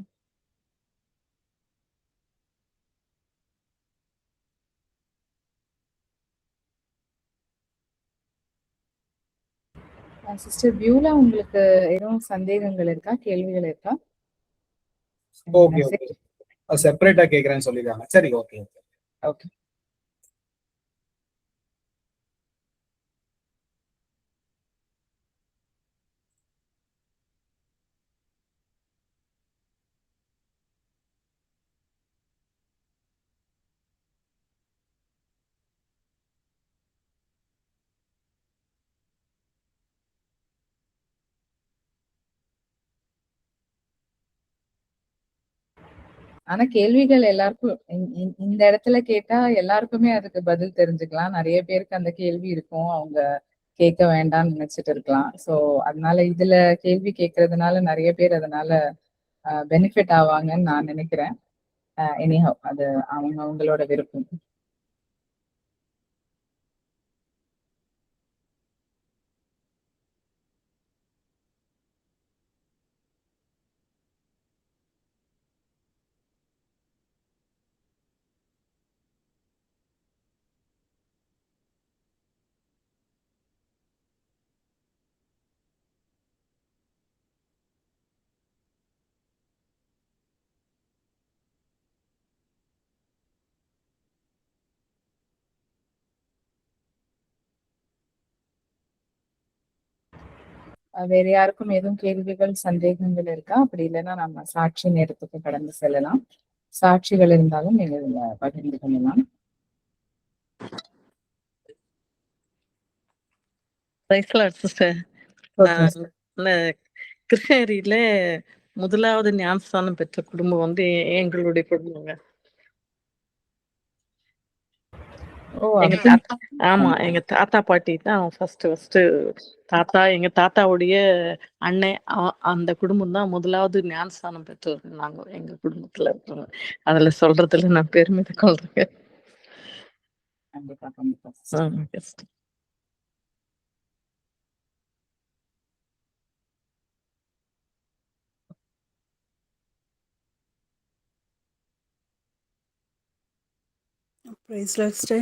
[SPEAKER 1] சிஸ்டர் வியூலா, உங்களுக்கு எதுவும் சந்தேகங்கள் இருக்கா, கேள்விகள் இருக்கா?
[SPEAKER 2] ஓகே ஓகே, செப்பரேட்டா கேட்கறேன்னு சொல்லிருக்காங்க. சரி, ஓகே ஓகே.
[SPEAKER 1] ஆனா கேள்விகள் எல்லாருக்கும் இந்த இடத்துல கேட்டா எல்லாருக்குமே அதுக்கு பதில் தெரிஞ்சுக்கலாம். நிறைய பேருக்கு அந்த கேள்வி இருக்கும், அவங்க கேட்க வேண்டாம்னு நினைச்சிட்டு இருக்கலாம். சோ அதனால இதுல கேள்வி கேட்கறதுனால நிறைய பேர் அதனால பெனிஃபிட் ஆவாங்கன்னு நான் நினைக்கிறேன். எனிஹவ், அது அவங்களோட விருப்பம். வேற யாருக்கும் எதுவும் கேள்விகள் சந்தேகங்கள் இருக்கா? அப்படி இல்லைன்னா நம்ம சாட்சி நேரத்துக்கு கடந்து செல்லலாம். சாட்சிகள் இருந்தாலும் நீங்க பகிர்ந்து கொள்ளலாம்.
[SPEAKER 6] கிருஷ்ணகிரியில முதலாவது ஞானஸ்தானம் பெற்ற குடும்பம் வந்து எங்களுடைய குடும்பங்க.
[SPEAKER 1] ஓ
[SPEAKER 6] எங்க
[SPEAKER 1] அப்படி.
[SPEAKER 6] ஆமா, எங்க தாத்தா பாட்டி தான் ஃபர்ஸ்ட் தாத்தா. எங்க தாத்தாவுடைய அண்ணன் அந்த குடும்பம் தான் முதலாவது ஞானஸ்தானம் பெற்றவர்கள் நாங்க, எங்க குடும்பத்துல இருக்கிறவங்க. அதுல சொல்றதுல நான் பெருமித கொள்றேன்.
[SPEAKER 1] கண்டிப்பா கண்டிப்பா.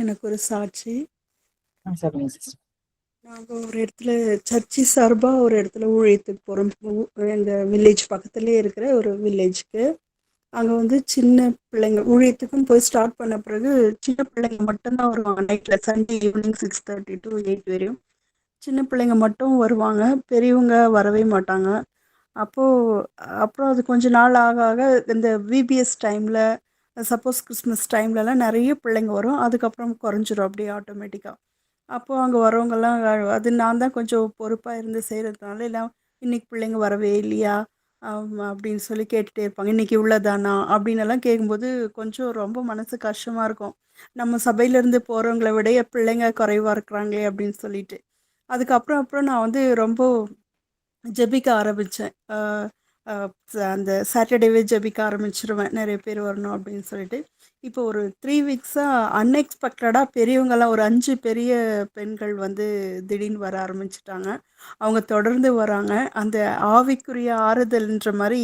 [SPEAKER 3] எனக்கு ஒரு சாட்சி.
[SPEAKER 1] சொல்லுங்க சிஸ்டர்.
[SPEAKER 3] நாங்கள் ஒரு இடத்துல சர்ச்சி சார்பாக ஒரு இடத்துல ஊழியத்துக்கு போகிறோம். எங்கள் வில்லேஜ் பக்கத்துலேயே இருக்கிற ஒரு வில்லேஜுக்கு. அங்கே வந்து சின்ன பிள்ளைங்க ஊழியத்துக்கும் போய் ஸ்டார்ட் பண்ண பிறகு சின்ன பிள்ளைங்க மட்டும்தான் வருவாங்க. நைட்டில் சண்டே ஈவினிங் 6:30 to 8 வரையும் சின்ன பிள்ளைங்க மட்டும் வருவாங்க. பெரியவங்க வரவே மாட்டாங்க. அப்புறம் அது கொஞ்ச நாள் ஆக ஆக இந்த விபிஎஸ் டைமில், சப்போஸ் கிறிஸ்மஸ் டைம்லலாம் நிறைய பிள்ளைங்க வரும். அதுக்கப்புறம் குறைஞ்சிரும் அப்படியே ஆட்டோமேட்டிக்காக. அப்போது அங்கே வரவங்கெல்லாம் அது நான் தான் கொஞ்சம் பொறுப்பாக இருந்து செய்கிறதுனால எல்லாம் இன்னைக்கு பிள்ளைங்க வரவே இல்லையா அப்படின்னு சொல்லி கேட்டுகிட்டே இருப்பாங்க. இன்னைக்கு இவ்வளோதானா அப்படின்னு எல்லாம் கேட்கும்போது கொஞ்சம் ரொம்ப மனசு கஷ்டமாக இருக்கும். நம்ம சபையிலேருந்து போகிறவங்கள விட பிள்ளைங்க குறைவாக இருக்கிறாங்களே அப்படின்னு சொல்லிட்டு. அப்புறம் நான் வந்து ரொம்ப ஜெபிக்க ஆரம்பித்தேன். அந்த சாட்டர்டேவே ஜெபிக்க ஆரம்பிச்சிருவேன், நிறைய பேர் வரணும் அப்படின்னு சொல்லிட்டு. இப்போ ஒரு 3 வீக்ஸாக அன்எக்ஸ்பெக்டடாக பெரியவங்கெல்லாம் ஒரு 5 பெரிய பெண்கள் வந்து திடீர்னு வர ஆரம்பிச்சிட்டாங்க. அவங்க தொடர்ந்து வராங்க. அந்த ஆவிக்குரிய ஆறுதல்ன்ற மாதிரி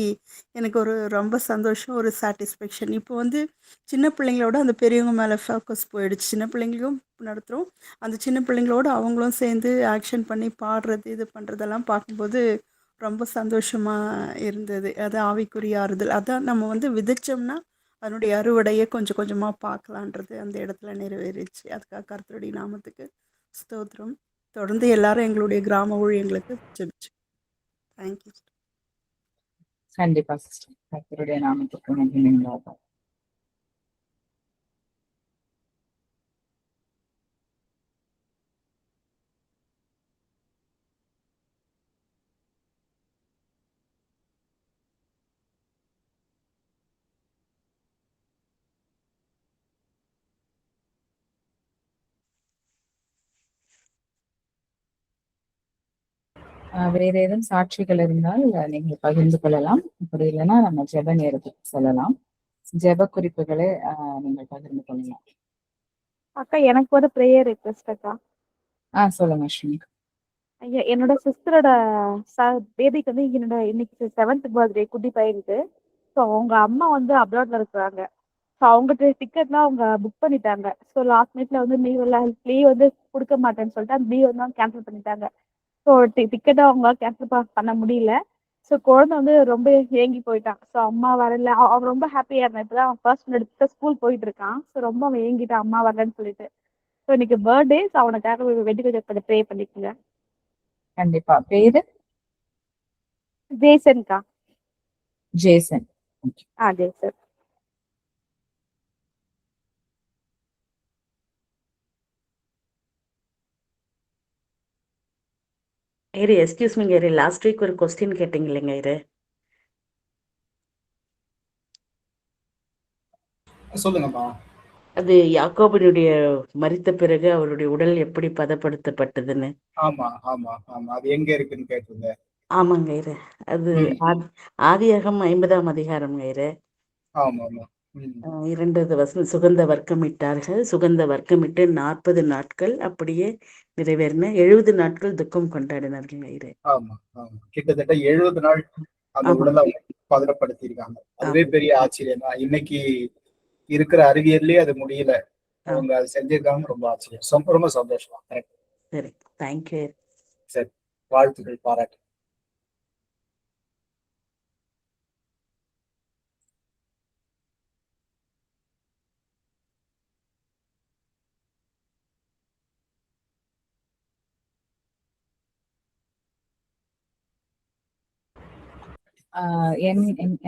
[SPEAKER 3] எனக்கு ஒரு ரொம்ப சந்தோஷம், ஒரு சாட்டிஸ்ஃபேக்ஷன். இப்போ வந்து சின்ன பிள்ளைங்களோட அந்த பெரியவங்க மேலே ஃபோக்கஸ் போயிடுச்சு. சின்ன பிள்ளைங்களுக்கும் நடத்துகிறோம். அந்த சின்ன பிள்ளைங்களோட அவங்களும் சேர்ந்து ஆக்ஷன் பண்ணி பாடுறது இது பண்ணுறதெல்லாம் பார்க்கும்போது ரொம்ப சந்தோஷமாக இருந்தது. அது ஆவிக்குரிய ஆறுதல். அதான் நம்ம வந்து விதைச்சோம்னா அதனுடைய அறுவடையை கொஞ்சம் கொஞ்சமாக பார்க்கலான்றது அந்த இடத்துல நிறைவேறிச்சு. அதுக்காக கர்த்தருடைய நாமத்துக்கு ஸ்தோத்திரம். தொடர்ந்து எல்லாரும் எங்களுடைய கிராம ஊழியங்களுக்கு ஜெபிச்சு. தேங்க்யூ.
[SPEAKER 1] கண்டிப்பா சிஸ்டர். கர்த்தருடைய நாமத்துக்கு நன்றி. வேற ஏதும் சாட்சிகள் இருந்தால் நீங்கள் பகிர்ந்து கொள்ளலாம். அப்படி இல்லைன்னா நம்ம ஜெப நேரத்துக்கு செல்லலாம். ஜெப குறிப்புகளை நீங்கள் பகிர்ந்து கொள்ளலாம்.
[SPEAKER 8] அக்கா, எனக்கு ஒரு ப்ரேயர் ரிக்வெஸ்ட் அக்கா.
[SPEAKER 1] சொல்லுங்க அஸ்வினி.
[SPEAKER 8] ஐயா, என்னோட சிஸ்டரோட பேபிக்கு வந்து இன்னைக்கு 7th பர்த்டே, குட்டி பையனுக்கு. ஸோ அவங்க அம்மா வந்து அப்ராட்ல இருக்கிறாங்க. ஸோ அவங்ககிட்ட டிக்கெட்லாம் அவங்க புக் பண்ணிட்டாங்க. ஸோ லாஸ்ட் மினிட்ல வந்து லீவ் வந்து கொடுக்க மாட்டேன்னு சொல்லிட்டு அந்த லீவ் வந்து அவங்க கேன்சல் பண்ணிட்டாங்க. ஸோ டிக்கெட்டை அவங்க கேன்சல் பண்ண முடியல. ஸோ குழந்தை வந்து ரொம்ப ஏங்கி போயிட்டான். ஸோ அம்மா வரல. அவன் ரொம்ப ஹாப்பியாக இருந்தான். இப்போ தான் அவன் ஃபர்ஸ்ட் எடுத்து ஸ்கூல் போயிட்டு இருக்கான். ஸோ ரொம்ப அவன் ஏங்கிட்டான் அம்மா வரலன்னு சொல்லிட்டு. ஸோ இன்னைக்கு பர்த்டே. ஸோ அவனுக்காக வெட்டிக்கு ப்ரே பண்ணிக்கோங்க.
[SPEAKER 1] கண்டிப்பா. பேரு
[SPEAKER 8] ஜேசன்கா.
[SPEAKER 1] ஜேசன்.
[SPEAKER 8] ஜேசன்.
[SPEAKER 4] ஐயரே, எஸ்கியூஸ் மீங்க ஐயரே, லாஸ்ட் வீக் ஒரு கொஸ்டின் கேட்டீங்க இல்லைங்க ஐயரே?
[SPEAKER 2] சொல்லுங்கம்மா.
[SPEAKER 4] அது யாக்கோபனுடைய மரித்த பிறகு அவருடைய உடல் எப்படி பதப்படுத்தப்பட்டதுன்னு.
[SPEAKER 2] ஆமா ஆமா ஆமா, அது எங்க இருக்குன்னு கேட்டுருங்க.
[SPEAKER 4] ஆமாங்க ஐயரே, அது ஆதியாகமம் 50ஆம் அதிகாரம் ஐயரே.
[SPEAKER 2] ஆமா ஆமா.
[SPEAKER 4] 2 வசனம். சுகந்த வர்க்கமிட்டார்கள். சுகந்த வர்க்கமிட்டு 40 நாட்கள் அப்படியே நிறைவேறின. 70 நாட்கள் துக்கம் கொண்டாடினார்கள் ஐயரே.
[SPEAKER 2] ஆமா ஆமா, கிட்டத்தட்ட 70 நாள் அந்த உடலை பதப்படுத்தி இருக்காங்க. அதுவே பெரிய ஆச்சரியம் தான். இன்னைக்கு இருக்கிற அறிவியல்லே அது முடியல. அவங்க அது செஞ்சிருக்காங்க. ரொம்ப ஆச்சரியம். ரொம்ப சந்தோஷம். கரெக்ட்.
[SPEAKER 4] சரி, தேங்க்யூ.
[SPEAKER 2] சரி, வாழ்த்துக்கள், பாராட்டு.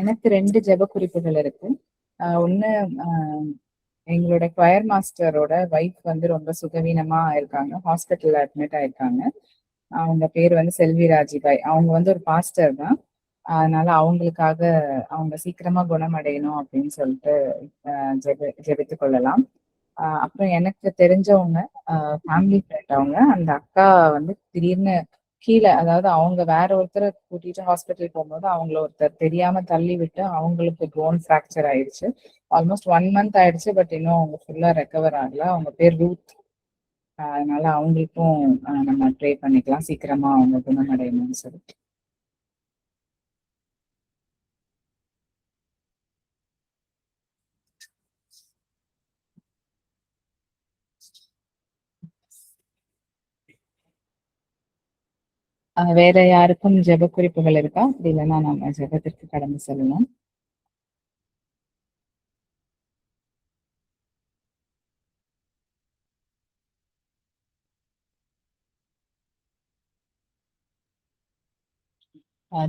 [SPEAKER 1] எனக்கு 2 ஜெப குறிப்புகள் இருக்கு. ஒண்ணு, எங்களோட கொயர் மாஸ்டரோட வைஃப் வந்து ரொம்ப சுகவீனமா இருக்காங்க. ஹாஸ்பிட்டல்ல அட்மிட் ஆயிருக்காங்க. அவங்க பேர் வந்து செல்வி ராஜிபாய். அவங்க வந்து ஒரு பாஸ்டர் தான். அதனால அவங்களுக்காக அவங்க சீக்கிரமா குணமடையணும் அப்படின்னு சொல்லிட்டு ஜெபித்துக் கொள்ளலாம். அப்புறம் எனக்கு தெரிஞ்சவங்க ஃபேமிலி ஃப்ரெண்ட் அவங்க, அந்த அக்கா வந்து திடீர்னு கீழே, அதாவது அவங்க வேற ஒருத்தரை கூட்டிட்டு ஹாஸ்பிட்டல் போகும்போது அவங்கள ஒருத்தர் தெரியாம தள்ளி விட்டு அவங்களுக்கு போன் ஃப்ராக்சர் ஆயிடுச்சு. ஆல்மோஸ்ட் 1 மந்த் ஆயிடுச்சு. பட் இன்னும் அவங்க ஃபுல்லா ரெக்கவர் ஆகல. அவங்க பேர் ரூத். அதனால அவங்களுக்கும் நம்ம ப்ரே பண்ணிக்கலாம் சீக்கிரமா அவங்க குணமடையணும்னு சொல்லிட்டு. வேற யாருக்கும் ஜெப குறிப்புகள் இருக்கா? அப்படி இல்லைன்னா நம்ம ஜெபத்திற்கு கடந்து செல்லலாம்.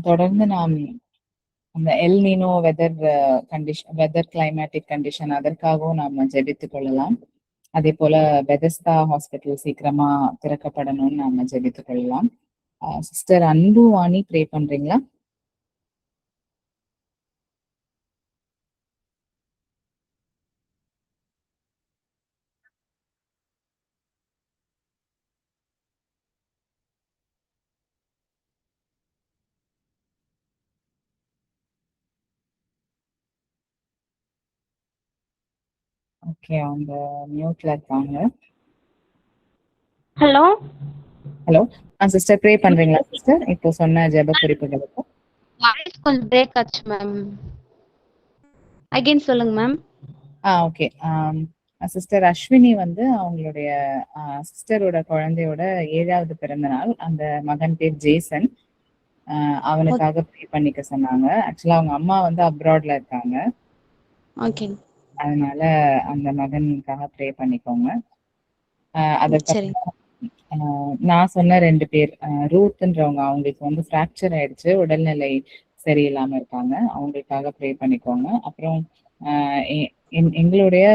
[SPEAKER 1] தொடர்ந்து நாம் அந்த El Nino weather climatic condition அதற்காகவும் நாம் ஜெபித்துக் கொள்ளலாம். அதே போல பெதஸ்தா ஹாஸ்பிட்டல் சீக்கிரமா திறக்கப்படணும்னு நாம ஜெபித்துக் கொள்ளலாம். சிஸ்டர் அன்பு வாணி ப்ரே பண்றீங்களா? ஓகே, அவங்க மியூட்ல இருக்காங்க.
[SPEAKER 9] ஹலோ
[SPEAKER 1] ஹலோ சிஸ்டர் ப்ரே பண்றீங்களா சிஸ்டர்? இப்போ சொன்ன ஜெப குறிப்புகளுக்கு
[SPEAKER 9] வாய்ஸ் கொஞ்சம் பிரேக் ஆச்சு மேம். அகைன் சொல்லுங்க மேம்.
[SPEAKER 1] ஓகே. சிஸ்டர் அஸ்வினி வந்து அவங்களுடைய சிஸ்டரோட குழந்தையோட 7வது பிறந்த நாள். அந்த மகன் பேர் ஜேசன். அவனுக்காக ப்ரே பண்ணிக்க சொன்னாங்க. ஆக்சுவலா அவங்க அம்மா வந்து அப்ராட்ல இருக்காங்க.
[SPEAKER 9] ஓகே.
[SPEAKER 1] அதனால அந்த மகனுக்காக ப்ரே பண்ணிக்கோங்க. அதுக்கப்புறம் நான் சொன்ன 2 பேர், ரூத்ன்றவங்க, அவங்களுக்கு வந்து ஃப்ராக்சர் ஆயிடுச்சு, உடல்நிலை சரியில்லாம இருக்காங்க. அவங்களுக்காக ப்ரே பண்ணிக்கோங்க. அப்புறம் எங்களுடைய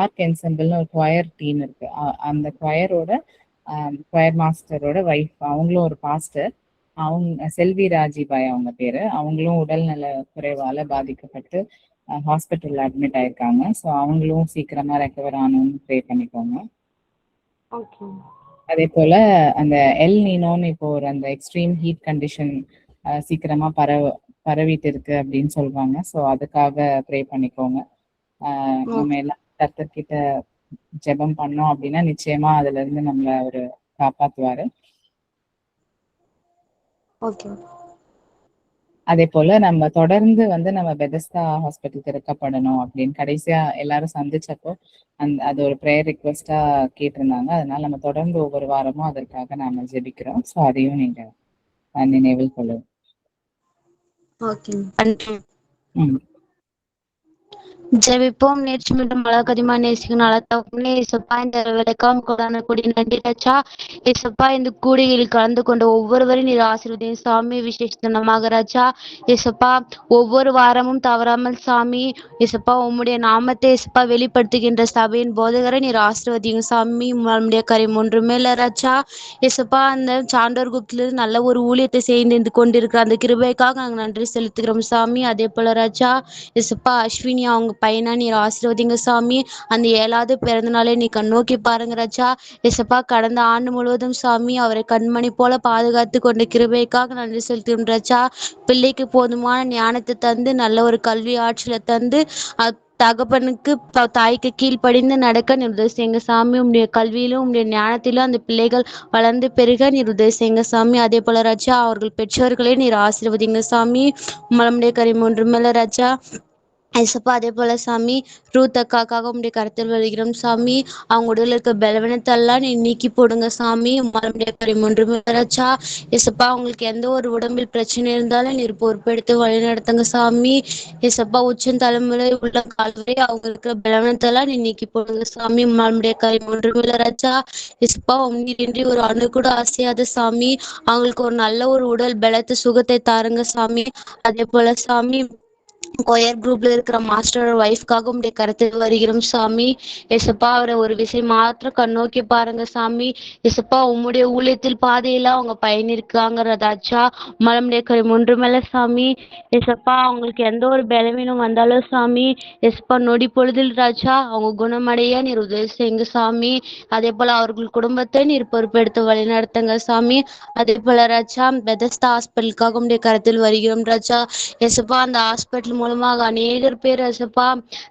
[SPEAKER 1] ஆர்க் என்செம்பிள்னு ஒரு குவயர் டீம் இருக்கு. அந்த குவயரோட குவயர் மாஸ்டரோட வைஃப், அவங்களும் ஒரு பாஸ்டர். அவங்க செல்வி ராஜிபாய் அவங்க பேரு. அவங்களும் உடல்நல குறைவால பாதிக்கப்பட்டு ஹாஸ்பிட்டல்ல அட்மிட் ஆயிருக்காங்க. ஸோ அவங்களும் சீக்கிரமா ரெக்கவர் ஆகணும்னு ப்ரே பண்ணிக்கோங்க.
[SPEAKER 9] ஓகே.
[SPEAKER 1] அதே போல அந்த எல் நீனோன்னு இப்போ ஒரு அந்த எக்ஸ்ட்ரீம் ஹீட் கண்டிஷன் சீக்கிரமா பரவிட்டு இருக்கு அப்படின்னு சொல்றாங்க. ஸோ அதுக்காக ப்ரே பண்ணிக்கோங்க. நம்ம எல்லாம் கர்த்தர்கிட்ட ஜெபம் பண்ணோம் அப்படின்னா நிச்சயமா அதுல இருந்து நம்மள அவரு காப்பாத்துவாரு.
[SPEAKER 9] ஓகே.
[SPEAKER 1] அதே போல நம்ம தொடர்ந்து வந்து நம்ம பெதஸ்தா ஹாஸ்பிட்டல் திறக்கப்படணும் அப்படின்னு கடைசியா எல்லாரும் சந்திச்சப்போ அது ஒரு ப்ரேயர் ரிக்வெஸ்டா கேட்டிருந்தாங்க. அதனால நம்ம தொடர்ந்து ஒவ்வொரு வாரமும் அதற்காக நாம ஜெபிக்கிறோம். ஸோ அதையும் நீங்க நினைவில் கொள்ளுங்க.
[SPEAKER 9] ஓகே. ஜெபிப்போம். நேற்று மீண்டும் அழகதிமா நேசிக்கும் நலத்தவனே இசப்பா, இந்த விளக்கம் கொடான கூடி நன்றி ராஜா. இசப்பா, இந்த கூடியில் கலந்து கொண்ட ஒவ்வொருவரையும் நீர் ஆசீர்வதியும் சாமி, விசேஷமாக ராஜா. இசப்பா, ஒவ்வொரு வாரமும் தவறாமல் சாமி இசப்பா உம்முடைய நாமத்தை இசப்பா வெளிப்படுத்துகின்ற சபையின் போதகரை நீர் ஆசீர்வதியும் சாமி. நம்முடைய கரம் ஒன்றுமே இல்லை ராஜா. இசப்பா, அந்த சான்றோர் குப்திலிருந்து நல்ல ஒரு ஊழியத்தை செய்து கொண்டிருக்கிற அந்த கிருபைக்காக நாங்கள் நன்றி செலுத்துகிறோம் சாமி. அதே போல ராஜா இசப்பா, அஸ்வினி அவங்க பையனா நீர் ஆசீர்வதிங்க சாமி. அந்த 7வது பிறந்த நாளை நீ கண்ணோக்கி பாருங்க ராஜா. இசப்பா, கடந்த ஆண்டு முழுவதும் சாமி அவரை கண்மணி போல பாதுகாத்து கொண்ட கிருபைக்காக நன்றி செலுத்தும் ராஜா. பிள்ளைக்கு போதுமான ஞானத்தை தந்து நல்ல ஒரு கல்வி ஆட்சியில தந்து தகப்பனுக்கு தாய்க்கு கீழ்ப்படிந்து நடக்க நீர் உதவி செய்யுங்க சாமி. உங்களுடைய கல்வியிலும் உங்களுடைய ஞானத்திலும் அந்த பிள்ளைகள் வளர்ந்து பெருக நீர் உதவி செய்யுங்க சாமி. அதே போல ராஜா, அவர்கள் பெற்றோர்களே நீர் ஆசீர்வதிங்க சாமி. நம்முடைய கரிம ஒன்றுமேல ராஜா. ஐசப்பா, அதே போல சாமி ரூத் அக்காக்காக உங்களுடைய கருத்தில் வருகிறோம் சாமி. அவங்க உடலில் இருக்க பலவீனத்தெல்லாம் நீ நீக்கி போடுங்க சாமி. மறுபடிய கரிம ஒன்றுமே ராஜா. இசப்பா, உங்களுக்கு எந்த ஒரு உடம்பில் பிரச்சனை இருந்தாலும் நீர் பொறுப்பெடுத்து வழி நடத்துங்க சாமி. இசப்பா, உச்சம் தலைமுறை உள்ள கால்வரை அவங்க இருக்கிற பலவீனத்தெல்லாம் நீ நீக்கி போடுங்க சாமி. மறுபடிய கரிம ஒன்றுமே ராஜா. இசப்பா, உண்மையின்றி ஒரு அணு கூட ஆசையாத சாமி. அவங்களுக்கு ஒரு நல்ல ஒரு உடல் பலத்து சுகத்தை தாருங்க சாமி. அதே போல சாமி கொயர் குரூப்ல இருக்கிற மாஸ்டர் ஒய்ஃப்காக உடைய கருத்தில் வருகிறோம் சாமி. எசப்பா அவரை ஒரு விஷயம் மாத்திரம் கண்ணோக்கி பாருங்க சாமி. எசப்பா உம்முடைய ஊழியத்தில் பாதையெல்லாம் அவங்க பயணிருக்காங்க ராஜா. மலமுடைய கரும் ஒன்றுமல்ல சாமி. எசப்பா அவங்களுக்கு எந்த ஒரு பலவீனம் வந்தாலும் சாமி, எசப்பா நொடி பொழுதில் ராஜா அவங்க குணமடைய நீர் உதவி செய்யுங்க சாமி. அதே போல அவர்கள் குடும்பத்தை நீர் பொறுப்பெடுத்து வழி நடத்துங்க சாமி. அதே போல ராஜா பெதஸ்தா ஹாஸ்பிட்டலுக்காக உடைய கருத்தில் வருகிறோம் ராஜா. எசப்பா அந்த ஹாஸ்பிட்டல் மூலமாக அநேகர் பேர் எசப்பா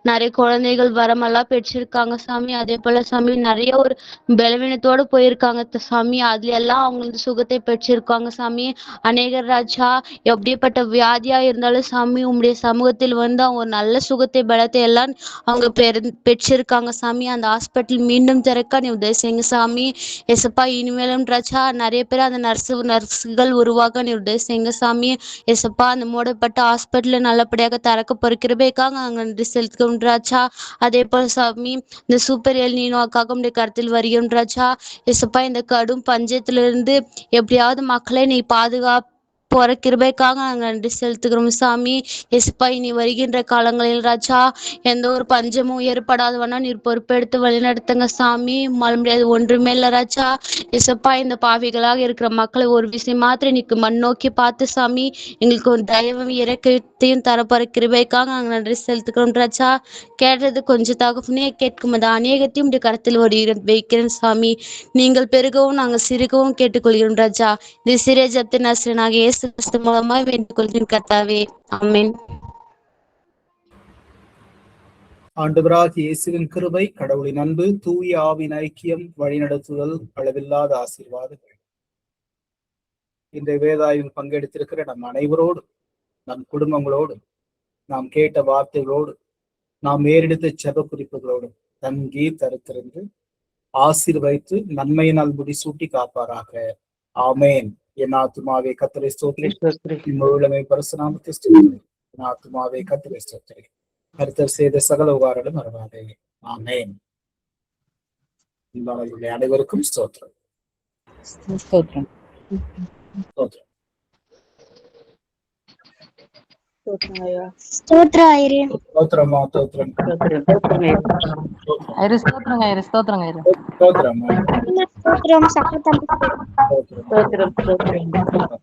[SPEAKER 9] நிறைய குழந்தைகள் வரமெல்லாம் பெற்றிருக்காங்க சாமி. அதே போல சாமி நிறைய ஒரு பலவீனத்தோடு போயிருக்காங்க சாமி. அதுல எல்லாம் அவங்களுக்கு சுகத்தை பெற்றிருக்காங்க சாமி. அநேகர் ராஜா எப்படிப்பட்ட வியாதியா இருந்தாலும் சாமி உங்களுடைய சமூகத்தில் வந்து அவங்க ஒரு நல்ல சுகத்தை பலத்தை எல்லாம் அவங்க பெற்றிருக்காங்க சாமி. அந்த ஹாஸ்பிட்டல் மீண்டும் திறக்க நீ உதவி செய்யுங்க சாமி. எசப்பா இனிமேலும் ராஜா நிறைய பேர் அந்த நர்ஸுகள் உருவாக நீ உதவி செய்யுங்க சாமி. எசப்பா அந்த மூடப்பட்ட ஹாஸ்பிட்டல நல்லபடியாக திறக்க பொறுக்கிறபேக்காக அங்க நன்றி செலுத்துகிறோம் ராஜா. அதே போல சாமி இந்த சூப்பர் எல் நீனோக்காக உடைய கருத்தில் வருகிறோம் ராஜா. எசப்பா இந்த கடும் பஞ்சத்திலிருந்து எப்படியாவது மக்களை நீ போற கிருபைக்காக நாங்கள் நன்றி செலுத்துகிறோம் சாமி. எசப்பா இனி வருகின்ற காலங்களில் ராஜா எந்த ஒரு பஞ்சமும் ஏற்படாதவனா நீர் பொறுப்பெடுத்து வழிநடத்துங்க சாமி. முடியாது ஒன்றுமே இல்லை ராஜா. எசப்பா இந்த பாவிகளாக இருக்கிற மக்களை ஒரு விஷயம் மாத்திரம் நீக்கு மண்ணோக்கி பார்த்து சாமி எங்களுக்கு ஒரு தயவும் இறக்கத்தையும் தரப்போற கிருபைக்காக நாங்கள் நன்றி செலுத்துக்கிறோம் ராஜா. கேட்டது கொஞ்சம் தகவனே கேட்கும் அது அநேகத்தையும் உடைய கருத்தில் வைக்கிறேன் சாமி. நீங்கள் பெருகவும் நாங்கள் சிறுகவும் கேட்டுக்கொள்கிறோம் ராஜா. இது சிறிய ஜப்தின் ஆசிரியனாக இயேசு கிறிஸ்து மூலமாய் வேண்டிக் கொள்கிறேன் கர்த்தாவே. ஆமென்.
[SPEAKER 2] ஆண்டவராகிய இயேசுவின் கிருபை, கடவுளின் அன்பு, தூய ஆவின் ஐக்கியம், வழிநடத்துதல், அளவில்லாத ஆசீர்வாதங்கள் இந்த வேதாயில் பங்கெடுத்திருக்கிற நம் அனைவரோடு, நம் குடும்பங்களோடு, நாம் கேட்ட வார்த்தைகளோடு, நாம் ஏறெடுத்த செப குறிப்புகளோடு தங்கி தரித்திருந்து ஆசீர்வைத்து நன்மையினால் முடிசூட்டி காப்பாராக. ஆமேன். என் ஆத்துமாவே கர்த்தரை ஸ்தோத்திரி, முழுமை பரிசுநாமத்தை ஸ்தோத்திரி. என் ஆத்துமாவே கர்த்தரை ஸ்தோத்திரி, கர்த்தர் செய்த சகல உபகாரங்களும் மறவாதே. ஆமேன். அனைவருக்கும் ஸ்தோத்திரம்.
[SPEAKER 1] ஸ்தோத்திரம்.
[SPEAKER 2] ஸ்தோத்திரம். ஸ்தோத்திரமா ஸ்தோத்திரம். ஸ்தோத்திரம்.